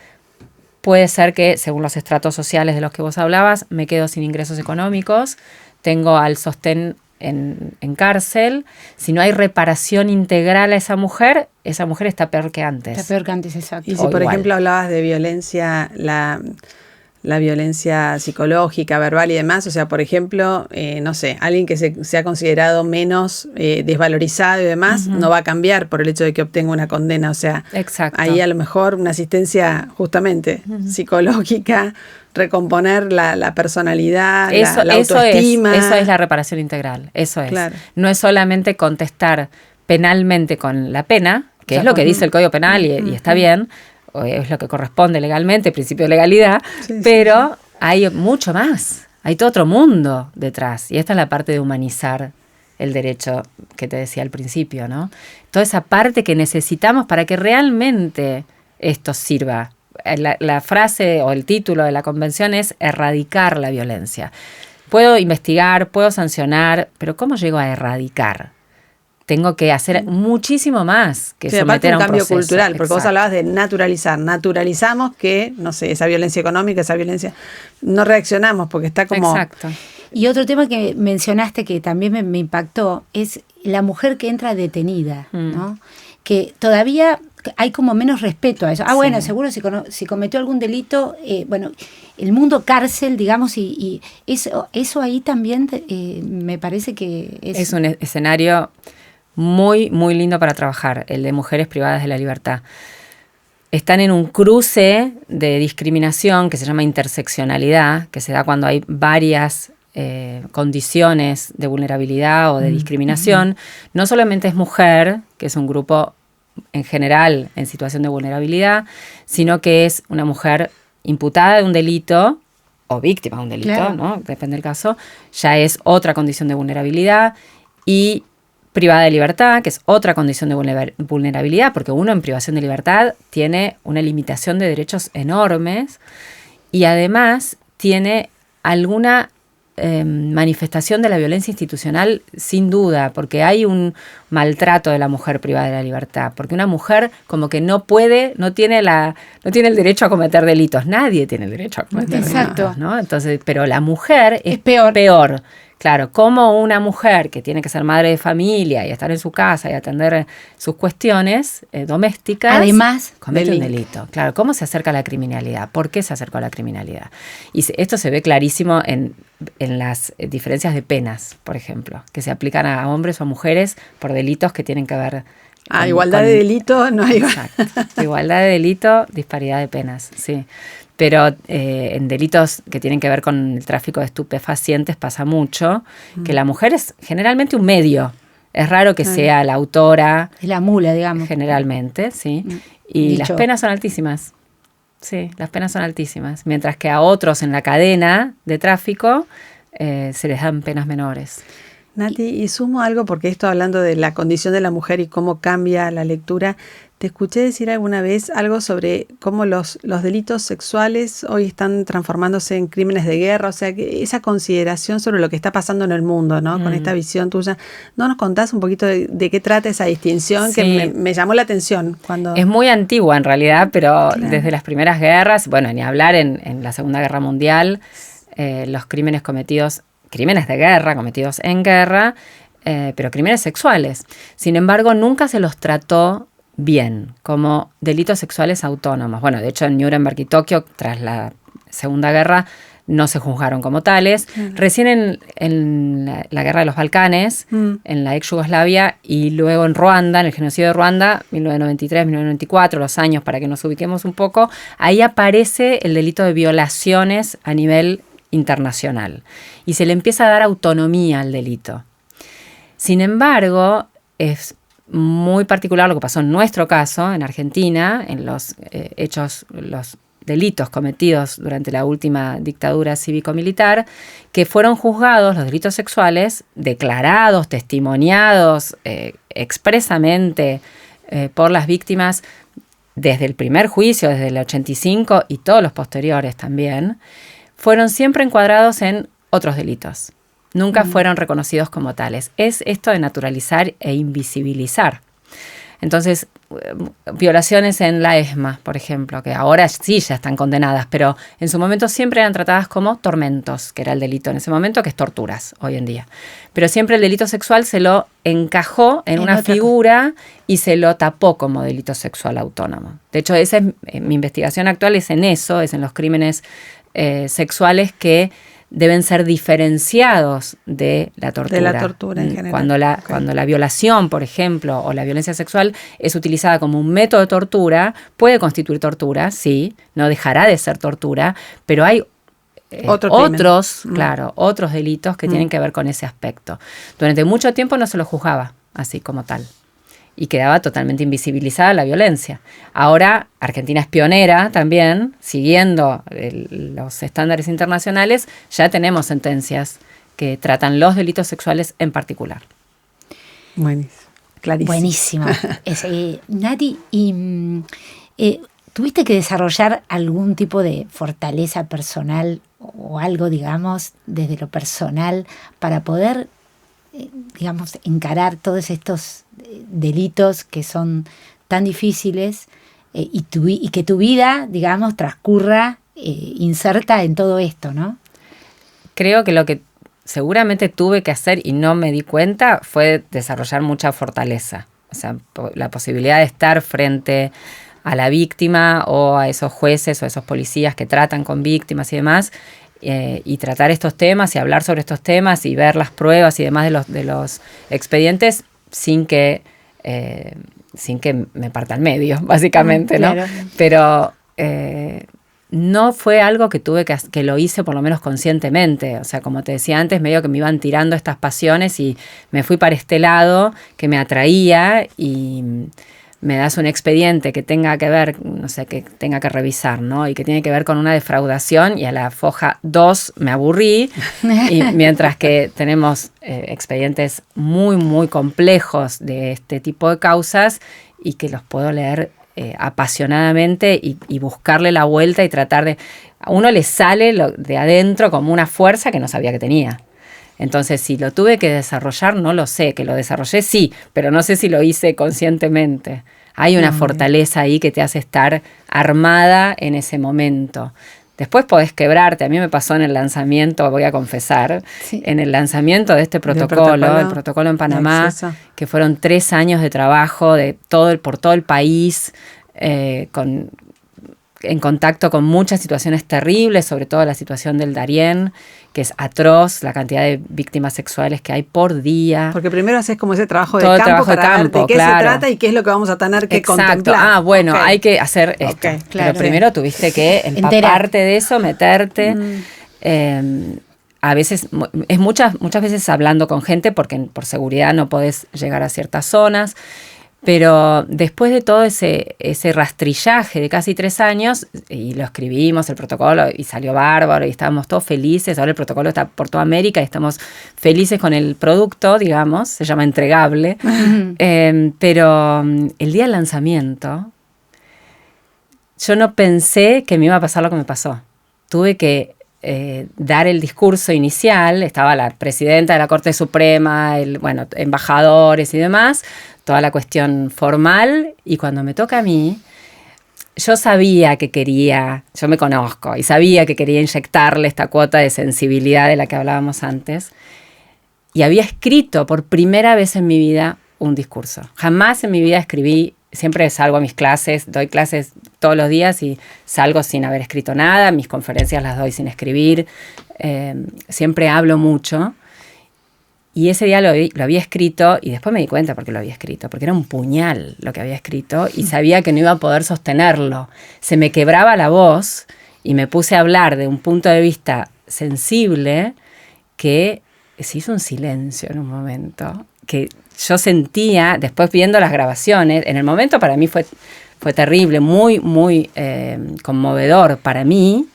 puede ser que, según los estratos sociales de los que vos hablabas, me quedo sin ingresos económicos, tengo al sostén en cárcel. Si no hay reparación integral a esa mujer está peor que antes. Está peor que antes, exacto. Y si, por ejemplo, hablabas de violencia, la violencia psicológica, verbal y demás, o sea, por ejemplo, no sé, alguien que se ha considerado menos desvalorizado y demás, no va a cambiar por el hecho de que obtenga una condena, o sea, exacto. Ahí a lo mejor una asistencia justamente psicológica, recomponer la personalidad, la autoestima. Eso es la reparación integral, eso es. Claro. No es solamente contestar penalmente con la pena, que es lo que dice el Código Penal y está bien, o es lo que corresponde legalmente, principio de legalidad, pero hay mucho más, hay todo otro mundo detrás. Y esta es la parte de humanizar el derecho que te decía al principio, ¿no? Toda esa parte que necesitamos para que realmente esto sirva. La frase o el título de la convención es erradicar la violencia. Puedo investigar, puedo sancionar, pero ¿cómo llego a erradicar? Tengo que hacer muchísimo más que someter a un cambio proceso cultural, porque exacto. vos hablabas de naturalizar. Naturalizamos que, no sé, esa violencia económica, esa violencia, no reaccionamos porque está como... Exacto. Y otro tema que mencionaste que también me impactó es la mujer que entra detenida, ¿no? Que todavía hay como menos respeto a eso. Bueno, seguro si cometió algún delito, bueno, el mundo cárcel, digamos, y eso ahí también me parece que es un escenario muy, muy lindo para trabajar, el de mujeres privadas de la libertad. Están en un cruce de discriminación que se llama interseccionalidad, que se da cuando hay varias condiciones de vulnerabilidad o de discriminación. No solamente es mujer, que es un grupo en general en situación de vulnerabilidad, sino que es una mujer imputada de un delito o víctima de un delito, claro, ¿no? Depende del caso, ya es otra condición de vulnerabilidad, y privada de libertad, que es otra condición de vulnerabilidad, porque uno en privación de libertad tiene una limitación de derechos enormes y además tiene alguna manifestación de la violencia institucional, sin duda, porque hay un maltrato de la mujer privada de la libertad, porque una mujer como que no tiene el derecho a cometer delitos. Nadie tiene el derecho a cometer delitos, ¿no? Entonces, pero la mujer es peor. Claro, como una mujer que tiene que ser madre de familia y estar en su casa y atender sus cuestiones domésticas, además comete un delito. Claro, ¿cómo se acerca a la criminalidad? ¿Por qué se acercó a la criminalidad? Y esto se ve clarísimo en las diferencias de penas, por ejemplo, que se aplican a hombres o a mujeres por delitos que tienen que ver... igualdad de delito, no hay... Exacto. Igualdad de delito, disparidad de penas, sí. Pero en delitos que tienen que ver con el tráfico de estupefacientes pasa mucho, que la mujer es generalmente un medio. Es raro que sea la autora. Es la mula, digamos. Generalmente, sí. Y las penas son altísimas. Sí, las penas son altísimas. Mientras que a otros en la cadena de tráfico se les dan penas menores. Nati, y sumo algo, porque esto hablando de la condición de la mujer y cómo cambia la lectura, te escuché decir alguna vez algo sobre cómo los delitos sexuales hoy están transformándose en crímenes de guerra, o sea, que esa consideración sobre lo que está pasando en el mundo, ¿no? Con esta visión tuya. ¿No nos contás un poquito de qué trata esa distinción? Sí. Que me llamó la atención cuando... Es muy antigua en realidad, pero desde las primeras guerras, bueno, ni hablar en la Segunda Guerra Mundial, los crímenes de guerra cometidos en guerra, pero crímenes sexuales. Sin embargo, nunca se los trató bien, como delitos sexuales autónomos. Bueno, de hecho en Nuremberg y Tokio, tras la Segunda Guerra, no se juzgaron como tales. Recién en la Guerra de los Balcanes, en la ex Yugoslavia, y luego en Ruanda, en el genocidio de Ruanda, 1993, 1994, los años para que nos ubiquemos un poco, ahí aparece el delito de violaciones a nivel internacional. Y se le empieza a dar autonomía al delito. Sin embargo, es muy particular lo que pasó en nuestro caso, en Argentina, en los los delitos cometidos durante la última dictadura cívico-militar, que fueron juzgados, los delitos sexuales, declarados, testimoniados expresamente por las víctimas desde el primer juicio, desde el 85 y todos los posteriores también, fueron siempre encuadrados en otros delitos. Nunca fueron reconocidos como tales. Es esto de naturalizar e invisibilizar. Entonces, violaciones en la ESMA, por ejemplo, que ahora sí ya están condenadas, pero en su momento siempre eran tratadas como tormentos, que era el delito en ese momento, que es torturas hoy en día. Pero siempre el delito sexual se lo encajó en una figura y se lo tapó como delito sexual autónomo. De hecho, esa es mi investigación actual, es en eso, es en los crímenes sexuales que deben ser diferenciados de la tortura. De la tortura en general. Cuando la violación, por ejemplo, o la violencia sexual es utilizada como un método de tortura, puede constituir tortura, sí, no dejará de ser tortura, pero hay otros delitos que tienen que ver con ese aspecto. Durante mucho tiempo no se lo juzgaba así como tal. Y quedaba totalmente invisibilizada la violencia. Ahora Argentina es pionera también, siguiendo los estándares internacionales, ya tenemos sentencias que tratan los delitos sexuales en particular. Buenísimo, clarísimo. Buenísimo. Nati, ¿tuviste que desarrollar algún tipo de fortaleza personal o algo, digamos, desde lo personal para poder, digamos, encarar todos estos delitos que son tan difíciles y que tu vida, digamos, transcurra inserta en todo esto, ¿no? Creo que lo que seguramente tuve que hacer y no me di cuenta fue desarrollar mucha fortaleza. O sea, la posibilidad de estar frente a la víctima o a esos jueces o a esos policías que tratan con víctimas y demás, y tratar estos temas y hablar sobre estos temas y ver las pruebas y demás de los expedientes sin que me parta al medio, básicamente, ¿no? Claro. Pero no fue algo que que lo hice por lo menos conscientemente. O sea, como te decía antes, medio que me iban tirando estas pasiones y me fui para este lado que me atraía y me das un expediente que tenga que ver, no sé, que tenga que revisar, ¿no? Y que tiene que ver con una defraudación y a la foja 2 me aburrí. Y mientras que tenemos expedientes muy, muy complejos de este tipo de causas y que los puedo leer apasionadamente y buscarle la vuelta y tratar de... A uno le sale de adentro como una fuerza que no sabía que tenía. Entonces, si lo tuve que desarrollar, no lo sé. Que lo desarrollé, sí, pero no sé si lo hice conscientemente. Hay una fortaleza ahí que te hace estar armada en ese momento. Después podés quebrarte. A mí me pasó en el lanzamiento, voy a confesar, en el lanzamiento de este protocolo, el protocolo en Panamá, que fueron 3 años de trabajo por todo el país, en contacto con muchas situaciones terribles, sobre todo la situación del Darién, que es atroz, la cantidad de víctimas sexuales que hay por día. Porque primero haces como ese trabajo de todo campo trabajo para de ver de qué se trata y qué es lo que vamos a tener que contemplar. Bueno, hay que hacer esto. Claro. Pero primero tuviste que empaparte de eso, meterte. A veces, es muchas veces hablando con gente, porque por seguridad no podés llegar a ciertas zonas. Pero después de todo ese rastrillaje de casi 3 años, y lo escribimos, el protocolo, y salió bárbaro, y estábamos todos felices. Ahora el protocolo está por toda América y estamos felices con el producto, digamos, se llama entregable. Pero el día del lanzamiento, yo no pensé que me iba a pasar lo que me pasó. Tuve que dar el discurso inicial, estaba la presidenta de la Corte Suprema, embajadores y demás, toda la cuestión formal, y cuando me toca a mí, yo sabía que quería, yo me conozco, y sabía que quería inyectarle esta cuota de sensibilidad de la que hablábamos antes, y había escrito por primera vez en mi vida un discurso. Jamás en mi vida escribí, siempre salgo a mis clases, doy clases todos los días y salgo sin haber escrito nada, mis conferencias las doy sin escribir, siempre hablo mucho. Y ese día lo había escrito y después me di cuenta por qué lo había escrito, porque era un puñal lo que había escrito y sabía que no iba a poder sostenerlo. Se me quebraba la voz y me puse a hablar de un punto de vista sensible que se hizo un silencio en un momento, que yo sentía, después viendo las grabaciones, en el momento para mí fue terrible, muy, muy conmovedor para mí,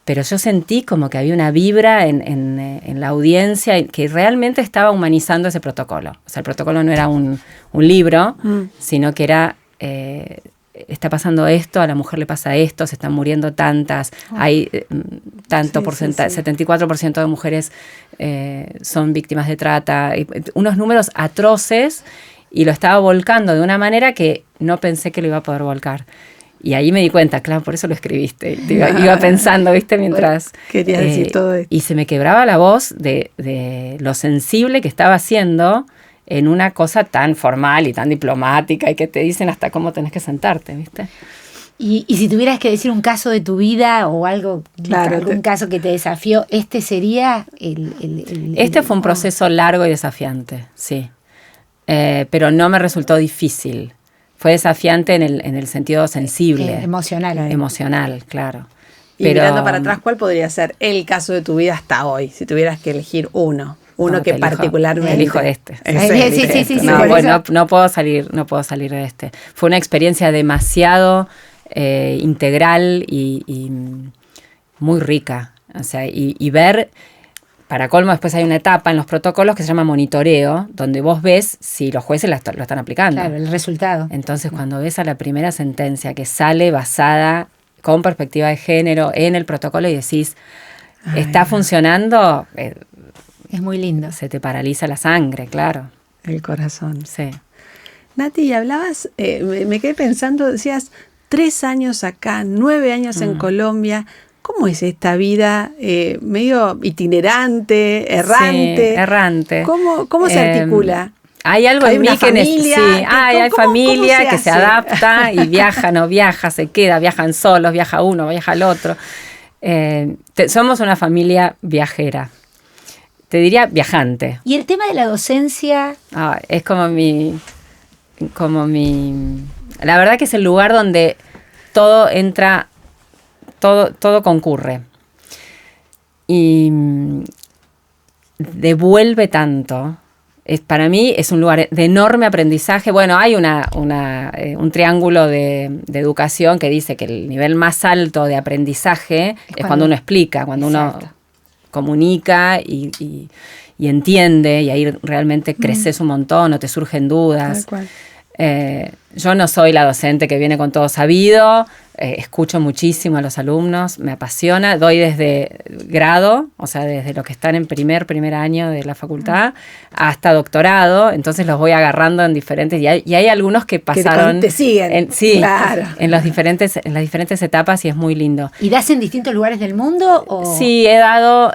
pero yo sentí como que había una vibra en la audiencia que realmente estaba humanizando ese protocolo. O sea, el protocolo no era un libro, sino que era... está pasando esto, a la mujer le pasa esto, se están muriendo tantas, hay tanto porcentaje, 74% de mujeres son víctimas de trata, unos números atroces, y lo estaba volcando de una manera que no pensé que lo iba a poder volcar. Y ahí me di cuenta, claro, por eso lo escribiste. Iba pensando, ¿viste? Mientras... Quería decir todo esto. Y se me quebraba la voz de lo sensible que estaba haciendo en una cosa tan formal y tan diplomática y que te dicen hasta cómo tenés que sentarte, ¿viste? Y si tuvieras que decir un caso de tu vida o algo, algún caso que te desafió, ¿este sería Este fue un proceso largo y desafiante, sí. Pero no me resultó difícil. Fue desafiante en el sentido sensible. Emocional. Emocional, claro. Y mirando para atrás, ¿cuál podría ser el caso de tu vida hasta hoy? Si tuvieras que elegir uno que particularmente... Elijo este. Sí. No puedo salir de este. Fue una experiencia demasiado integral y muy rica. O sea, y ver... Para colmo, después hay una etapa en los protocolos que se llama monitoreo, donde vos ves si los jueces lo están aplicando. Claro, el resultado. Entonces, cuando ves a la primera sentencia que sale basada con perspectiva de género en el protocolo y decís, ¿está funcionando? Es muy lindo. Se te paraliza la sangre, claro. El corazón. Sí. Nati, y hablabas, me quedé pensando, decías, 3 años acá, 9 años en Colombia. ¿Cómo es esta vida medio itinerante, errante? Sí, errante. ¿Cómo se articula? Hay algo en mí que... hay familia ¿cómo que se adapta y viaja, no viaja, se queda, viajan solos, viaja uno, viaja el otro. Somos una familia viajera. Te diría viajante. ¿Y el tema de la docencia? Es como mi... La verdad que es el lugar donde todo entra... Todo concurre. Y devuelve tanto. Para mí es un lugar de enorme aprendizaje. Bueno, hay un triángulo de educación que dice que el nivel más alto de aprendizaje es cuando uno explica, cuando uno comunica y entiende, y ahí realmente creces un montón, no te surgen dudas. Tal cual. Yo no soy la docente que viene con todo sabido, escucho muchísimo a los alumnos, me apasiona, doy desde grado, o sea, desde los que están en primer año de la facultad hasta doctorado, entonces los voy agarrando en diferentes, y hay algunos que pasaron... Que te siguen. Claro. En las diferentes etapas, y es muy lindo. ¿Y das en distintos lugares del mundo? ¿O? Sí, he dado...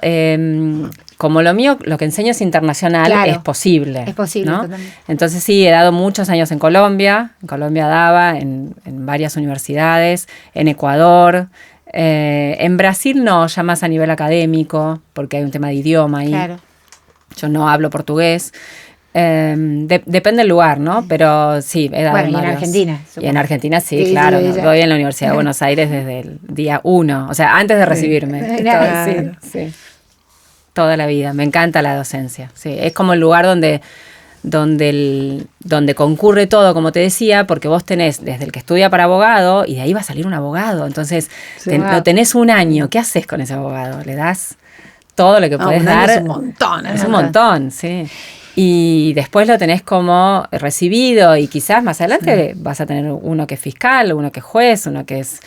como lo mío, lo que enseño es internacional, claro, es posible. Es posible, ¿no? Totalmente. Entonces sí, he dado muchos años en Colombia. En Colombia daba, en varias universidades, en Ecuador. En Brasil no, ya más a nivel académico, porque hay un tema de idioma ahí. Claro. Yo no hablo portugués. Depende del lugar, ¿no? Pero sí, he dado bueno, en y en Argentina. Y en Argentina sí, claro. Doy en la Universidad de Buenos Aires desde el día 1, o sea, antes de recibirme. Claro. Sí. Toda la vida. Me encanta la docencia. Sí, es como el lugar donde concurre todo, como te decía, porque vos tenés desde el que estudia para abogado y de ahí va a salir un abogado. Entonces, lo tenés un año. ¿Qué haces con ese abogado? Le das todo lo que podés dar. Es un montón. Es un montón, sí. Y después lo tenés como recibido y quizás más adelante vas a tener uno que es fiscal, uno que es juez, uno que es...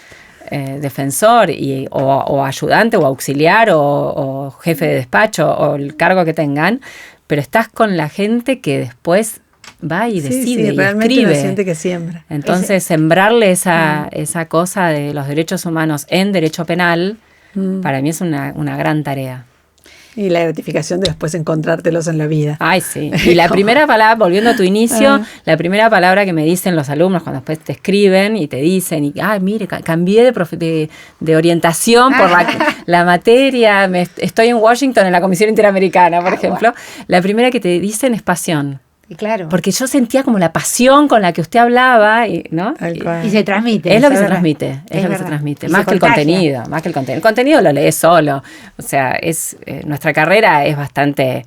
defensor o ayudante o auxiliar o jefe de despacho o el cargo que tengan, pero estás con la gente que después va y decide y realmente escribe. uno siente que siembra. Entonces sembrarle esa cosa de los derechos humanos en derecho penal para mí es una gran tarea. Y la gratificación de después encontrártelos en la vida. Ay, sí. Y la primera palabra, volviendo a tu inicio, la primera palabra que me dicen los alumnos cuando después te escriben y te dicen, mire, cambié de orientación por la materia, estoy en Washington en la Comisión Interamericana, por ejemplo. La primera que te dicen es pasión. Claro. Porque yo sentía como la pasión con la que usted hablaba, ¿no? Y se transmite. Es lo que se transmite, es lo que se transmite. Más que el contenido, El contenido lo lees solo. O sea, nuestra carrera es bastante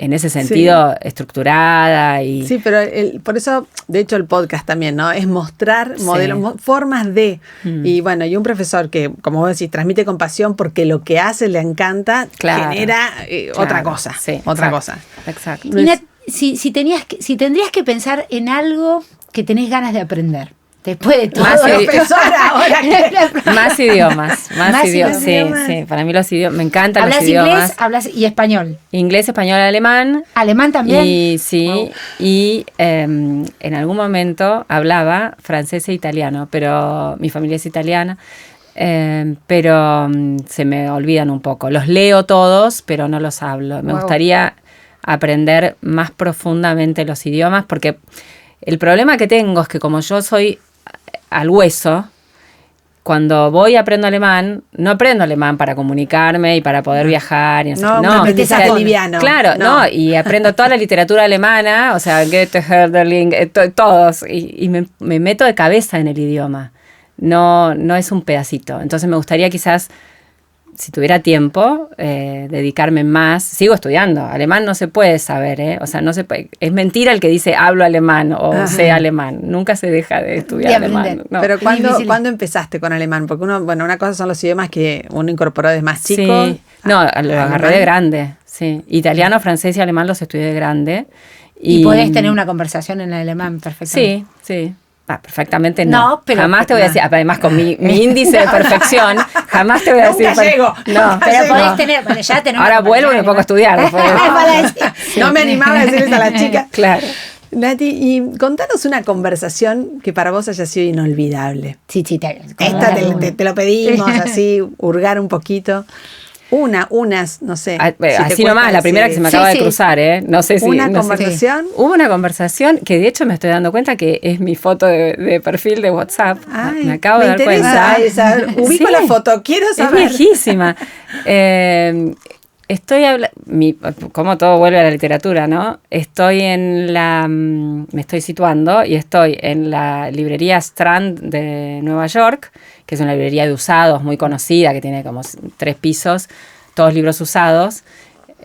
en ese sentido estructurada. Sí, pero por eso, de hecho, el podcast también, ¿no? Es mostrar modelos, formas de. Y bueno, y un profesor que, como vos decís, transmite con pasión porque lo que hace le encanta, genera otra cosa. Sí, otra cosa. Exacto. Si tendrías que pensar en algo que tenés ganas de aprender. Después de todo, más idiomas. Sí, para mí los idiomas, me encantan los idiomas. Inglés, hablas y español. Inglés, español, alemán. ¿Alemán también? Y en algún momento hablaba francés e italiano, pero mi familia es italiana, pero se me olvidan un poco. Los leo todos, pero no los hablo. Me gustaría aprender más profundamente los idiomas, porque el problema que tengo es que como yo soy al hueso, cuando voy y aprendo alemán, no aprendo alemán para comunicarme y para poder viajar. Y aprendizaje liviano. Claro, y aprendo toda la literatura alemana, o sea, Goethe, Hölderlin, todos, y me meto de cabeza en el idioma. No es un pedacito. Entonces me gustaría quizás, si tuviera tiempo, dedicarme más. Sigo estudiando. Alemán no se puede saber, o sea, no se puede. Es mentira el que dice hablo alemán o sé alemán. Nunca se deja de estudiar alemán. No. Pero ¿cuándo empezaste con alemán? Porque una cosa son los idiomas que uno incorporó desde más chico. Sí. No, lo agarré de grande. Sí. Italiano, francés y alemán los estudié de grande. Y podés tener una conversación en alemán perfectamente. Sí. Perfectamente no. Pero jamás te voy a decir, además con mi índice de perfección, jamás te voy a decir. Llego. No, pero podés tener, bueno, ya tenemos. Ahora vuelvo y me pongo a estudiar. No me animaba a decirles a la chica. Claro. Nati, y contanos una conversación que para vos haya sido inolvidable. Sí, Esta te lo pedimos, así, hurgar un poquito. No sé. Así nomás, la primera que se me acaba de cruzar, No sé si. ¿Una conversación? Hubo una conversación que de hecho me estoy dando cuenta que es mi foto de perfil de WhatsApp. Me acabo de dar cuenta. Ubico la foto, quiero saber. Es viejísima. Estoy hablando, como todo vuelve a la literatura, ¿no? Me estoy situando y estoy en la librería Strand de Nueva York, que es una librería de usados muy conocida, que tiene como 3 pisos, todos libros usados.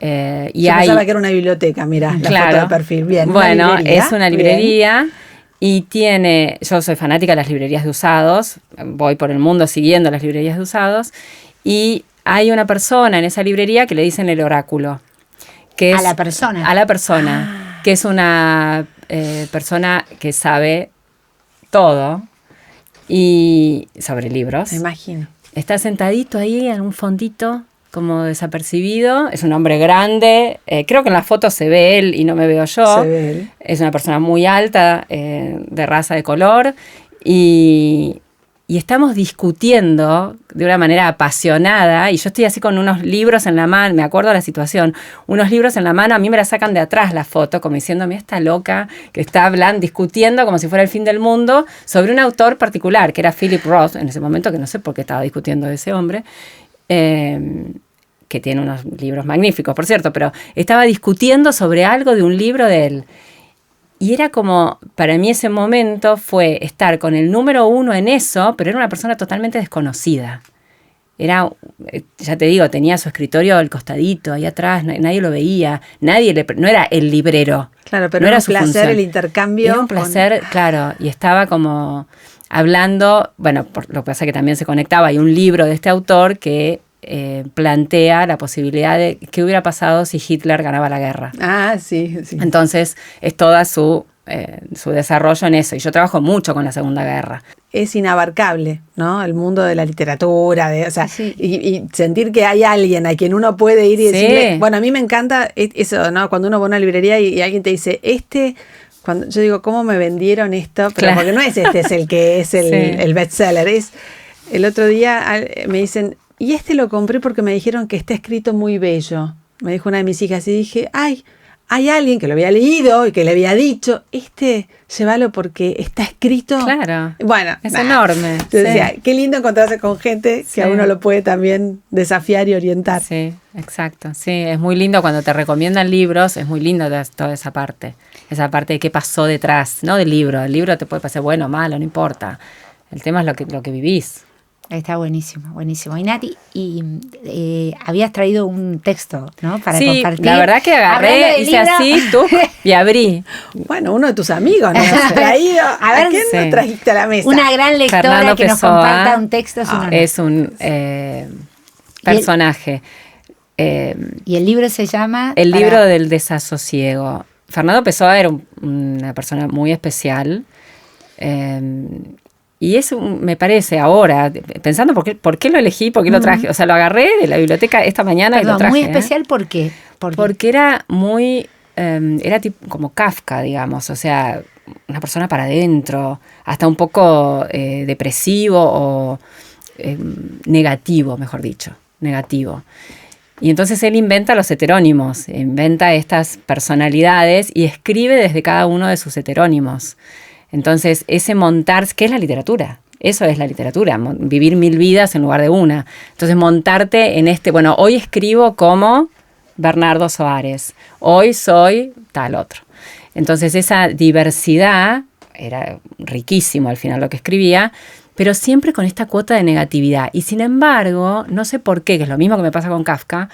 Yo pensaba que era una biblioteca, mira, la foto de perfil. Bien. Bueno, es una librería y yo soy fanática de las librerías de usados, voy por el mundo siguiendo las librerías de usados y hay una persona en esa librería que le dicen el oráculo. Que es, ¿A la persona? A la persona, que es una persona que sabe todo y sobre libros. Me imagino. Está sentadito ahí en un fondito, como desapercibido. Es un hombre grande. Creo que en la foto se ve él y no me veo yo. Se ve él. Es una persona muy alta, de raza de color. Y estamos discutiendo de una manera apasionada, y yo estoy así con unos libros en la mano, me acuerdo de la situación, unos libros en la mano, a mí me la sacan de atrás la foto, como diciendo, mira esta loca que está hablando, discutiendo como si fuera el fin del mundo, sobre un autor particular, que era Philip Roth, en ese momento, que no sé por qué estaba discutiendo de ese hombre, que tiene unos libros magníficos, por cierto, pero estaba discutiendo sobre algo de un libro de él. Y era como, para mí ese momento fue estar con el número 1 en eso, pero era una persona totalmente desconocida. Era, ya te digo, tenía su escritorio al costadito, ahí atrás, nadie lo veía, no era el librero. Claro, pero no era un placer función. El intercambio. Era un placer, claro, y estaba como hablando, bueno, lo que pasa es que también se conectaba, hay un libro de este autor que plantea la posibilidad de qué hubiera pasado si Hitler ganaba la guerra. Sí. Entonces es toda su desarrollo en eso. Y yo trabajo mucho con la Segunda Guerra. Es inabarcable, ¿no? El mundo de la literatura, y sentir que hay alguien a quien uno puede ir y decirle, bueno, a mí me encanta eso, ¿no? Cuando uno va a una librería y alguien te dice, cuando yo digo, ¿cómo me vendieron esto? Pero porque no es es el que es el bestseller, es el otro día me dicen, y lo compré porque me dijeron que está escrito muy bello. Me dijo una de mis hijas y dije, hay alguien que lo había leído y que le había dicho, llévalo porque está escrito. Claro. Bueno, es enorme. Yo decía, qué lindo encontrarse con gente que a uno lo puede también desafiar y orientar. Sí, exacto. Sí, es muy lindo cuando te recomiendan libros, es muy lindo toda esa parte de qué pasó detrás, ¿no? Del libro. El libro te puede pasar bueno o malo, no importa. El tema es lo que vivís. Está buenísimo, buenísimo. Y Nati, habías traído un texto, ¿no? Para sí, compartir. La verdad que agarré, hice así, tú, y abrí. Bueno, uno de tus amigos nos has traído. A ver, ¿A quién nos trajiste a la mesa? Una gran lectora Fernando que nos Pessoa, comparta un texto. Es un personaje. Y el libro se llama... El libro del desasosiego. Fernando Pessoa era una persona muy especial. Y eso me parece ahora, pensando por qué lo elegí, por qué lo traje. O sea, lo agarré de la biblioteca esta mañana. Perdón, y lo traje. Muy especial, ¿por qué? Porque era muy... era tipo como Kafka, digamos. O sea, una persona para adentro, hasta un poco depresivo o negativo, mejor dicho. Negativo. Y entonces él inventa los heterónimos, inventa estas personalidades y escribe desde cada uno de sus heterónimos. Entonces, ese montar, ¿qué es la literatura? Eso es la literatura, vivir 1000 vidas en lugar de una. Entonces, montarte en bueno, hoy escribo como Bernardo Soares, hoy soy tal otro. Entonces, esa diversidad, era riquísimo al final lo que escribía, pero siempre con esta cuota de negatividad. Y sin embargo, no sé por qué, que es lo mismo que me pasa con Kafka,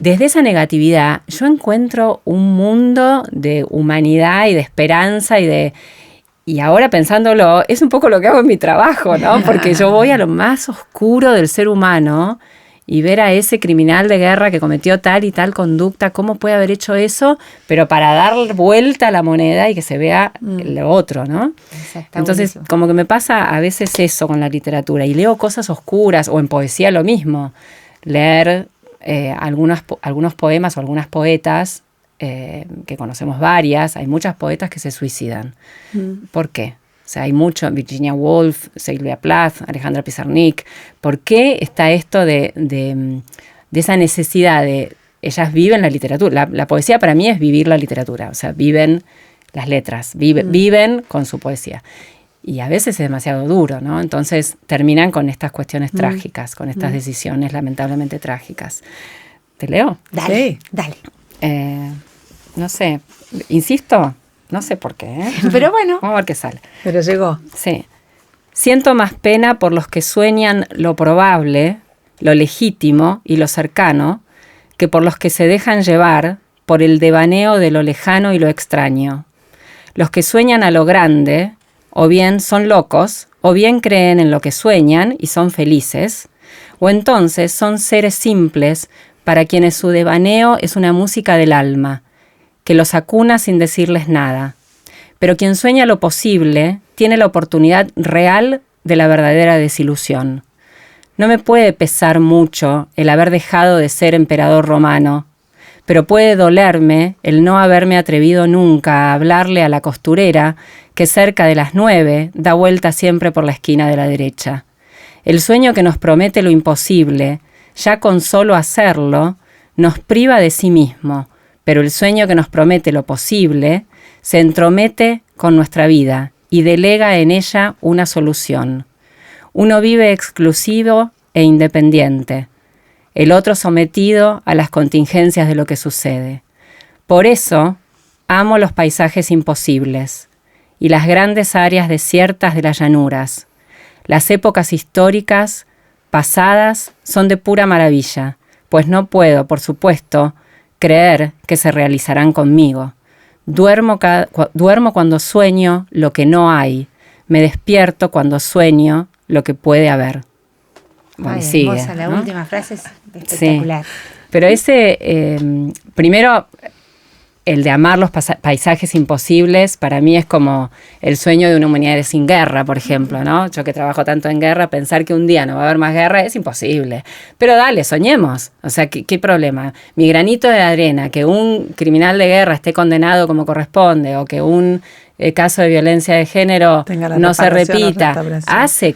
desde esa negatividad yo encuentro un mundo de humanidad y de esperanza y ahora pensándolo, es un poco lo que hago en mi trabajo, ¿no? Porque yo voy a lo más oscuro del ser humano y ver a ese criminal de guerra que cometió tal y tal conducta, cómo puede haber hecho eso, pero para dar vuelta a la moneda y que se vea lo otro, ¿no? Entonces, buenísimo. Como que me pasa a veces eso con la literatura, y leo cosas oscuras, o en poesía lo mismo, leer algunos poemas o algunas poetas, que conocemos varias, hay muchas poetas que se suicidan. ¿Por qué? O sea, hay mucho, Virginia Woolf, Sylvia Plath, Alejandra Pizarnik. ¿Por qué está esto de esa necesidad de... Ellas viven la literatura. La poesía para mí es vivir la literatura. O sea, viven las letras, viven con su poesía. Y a veces es demasiado duro, ¿no? Entonces terminan con estas cuestiones trágicas, con estas decisiones lamentablemente trágicas. ¿Te leo? Dale, sí. Dale. No sé, insisto... No sé por qué, ¿eh? Pero bueno. Vamos a ver qué sale. Pero llegó. Sí. Siento más pena por los que sueñan lo probable, lo legítimo y lo cercano, que por los que se dejan llevar por el devaneo de lo lejano y lo extraño. Los que sueñan a lo grande, o bien son locos, o bien creen en lo que sueñan y son felices, o entonces son seres simples para quienes su devaneo es una música del alma, que los acuna sin decirles nada. Pero quien sueña lo posible tiene la oportunidad real de la verdadera desilusión. No me puede pesar mucho el haber dejado de ser emperador romano, pero puede dolerme el no haberme atrevido nunca a hablarle a la costurera que cerca de las 9 da vuelta siempre por la esquina de la derecha. El sueño que nos promete lo imposible, ya con solo hacerlo, nos priva de sí mismo, pero el sueño que nos promete lo posible se entromete con nuestra vida y delega en ella una solución. Uno vive exclusivo e independiente, el otro sometido a las contingencias de lo que sucede. Por eso amo los paisajes imposibles y las grandes áreas desiertas de las llanuras. Las épocas históricas pasadas son de pura maravilla, pues no puedo, por supuesto, creer que se realizarán conmigo. Duermo cuando sueño lo que no hay. Me despierto cuando sueño lo que puede haber. Bueno, ay, sigue, hermosa, la ¿no? última frase es espectacular. Sí. Pero ese, primero, el de amar los paisajes imposibles, para mí es como el sueño de una humanidad sin guerra, por ejemplo, ¿no? Yo que trabajo tanto en guerra, pensar que un día no va a haber más guerra es imposible. Pero dale, soñemos. O sea, ¿qué problema? Mi granito de arena, que un criminal de guerra esté condenado como corresponde, o que un caso de violencia de género no se repita,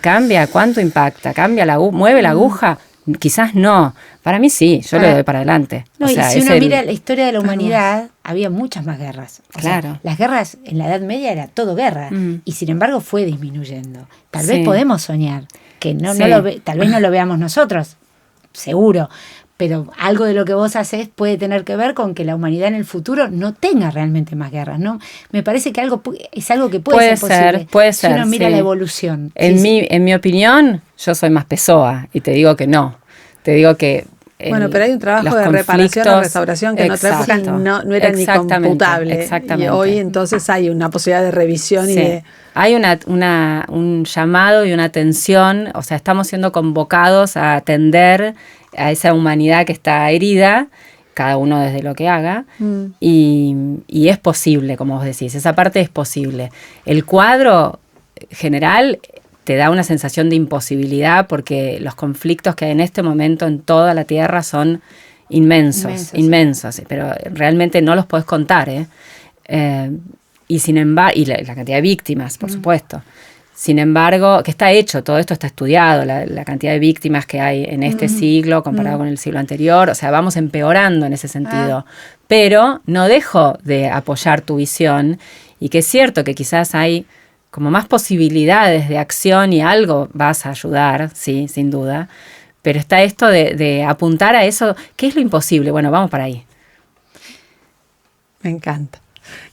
cambia, ¿cuánto impacta? ¿Cambia mueve la aguja? Quizás no. Para mí sí, yo le doy para adelante. No, o sea, y si uno mira la historia de la humanidad, había muchas más guerras. O sea, las guerras en la Edad Media era todo guerra. Y sin embargo fue disminuyendo. Tal vez podemos soñar, que tal vez no lo veamos nosotros, seguro. pero algo de lo que vos hacés puede tener que ver con que la humanidad en el futuro no tenga realmente más guerras, ¿no? Me parece que es algo que puede ser posible. Puede ser, si uno mira sí. la evolución. En mi opinión, yo soy más Pessoa y te digo que no. Te digo que bueno, pero hay un trabajo de reparación o restauración que en otra época no era ni computable. Exactamente. Y hoy entonces hay una posibilidad de revisión sí. y de... Hay un llamado y una atención, o sea, estamos siendo convocados a atender a esa humanidad que está herida, cada uno desde lo que haga, y es posible, como vos decís, esa parte es posible. El cuadro general te da una sensación de imposibilidad porque los conflictos que hay en este momento en toda la Tierra son inmensos, sí. Pero realmente no los podés contar, y sin embargo, y la cantidad de víctimas, por supuesto. Sin embargo, que está hecho, todo esto está estudiado, la cantidad de víctimas que hay en este siglo comparado con el siglo anterior, o sea, vamos empeorando en ese sentido. Pero no dejo de apoyar tu visión y que es cierto que quizás hay como más posibilidades de acción y algo vas a ayudar, sí, sin duda. Pero está esto de apuntar a eso. ¿Qué es lo imposible? Bueno, vamos para ahí. Me encanta.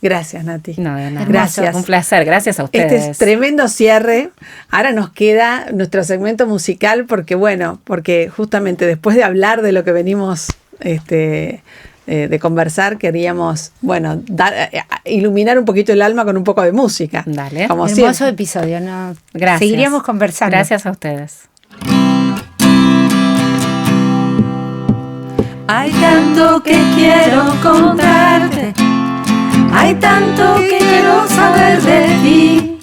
Gracias, Nati. No, de nada. Gracias. Un placer. Gracias a ustedes. Este es tremendo cierre. Ahora nos queda nuestro segmento musical porque justamente después de hablar de lo que venimos de conversar, queríamos, iluminar un poquito el alma con un poco de música. Dale. Como hermoso siempre. Episodio, ¿no? Gracias. Seguiríamos conversando. Gracias a ustedes. Hay tanto que quiero contarte, hay tanto que quiero saber de ti.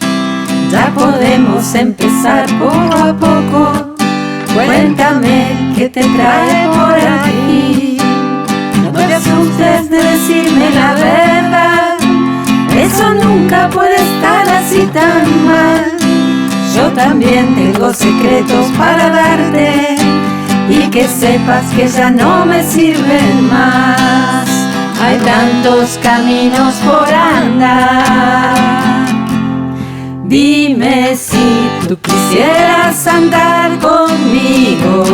Ya podemos empezar poco a poco. Cuéntame qué te trae por aquí. No te asustes de decirme la verdad, eso nunca puede estar así tan mal. Yo también tengo secretos para darte y que sepas que ya no me sirven más. Hay tantos caminos por andar. Dime si tú quisieras andar conmigo.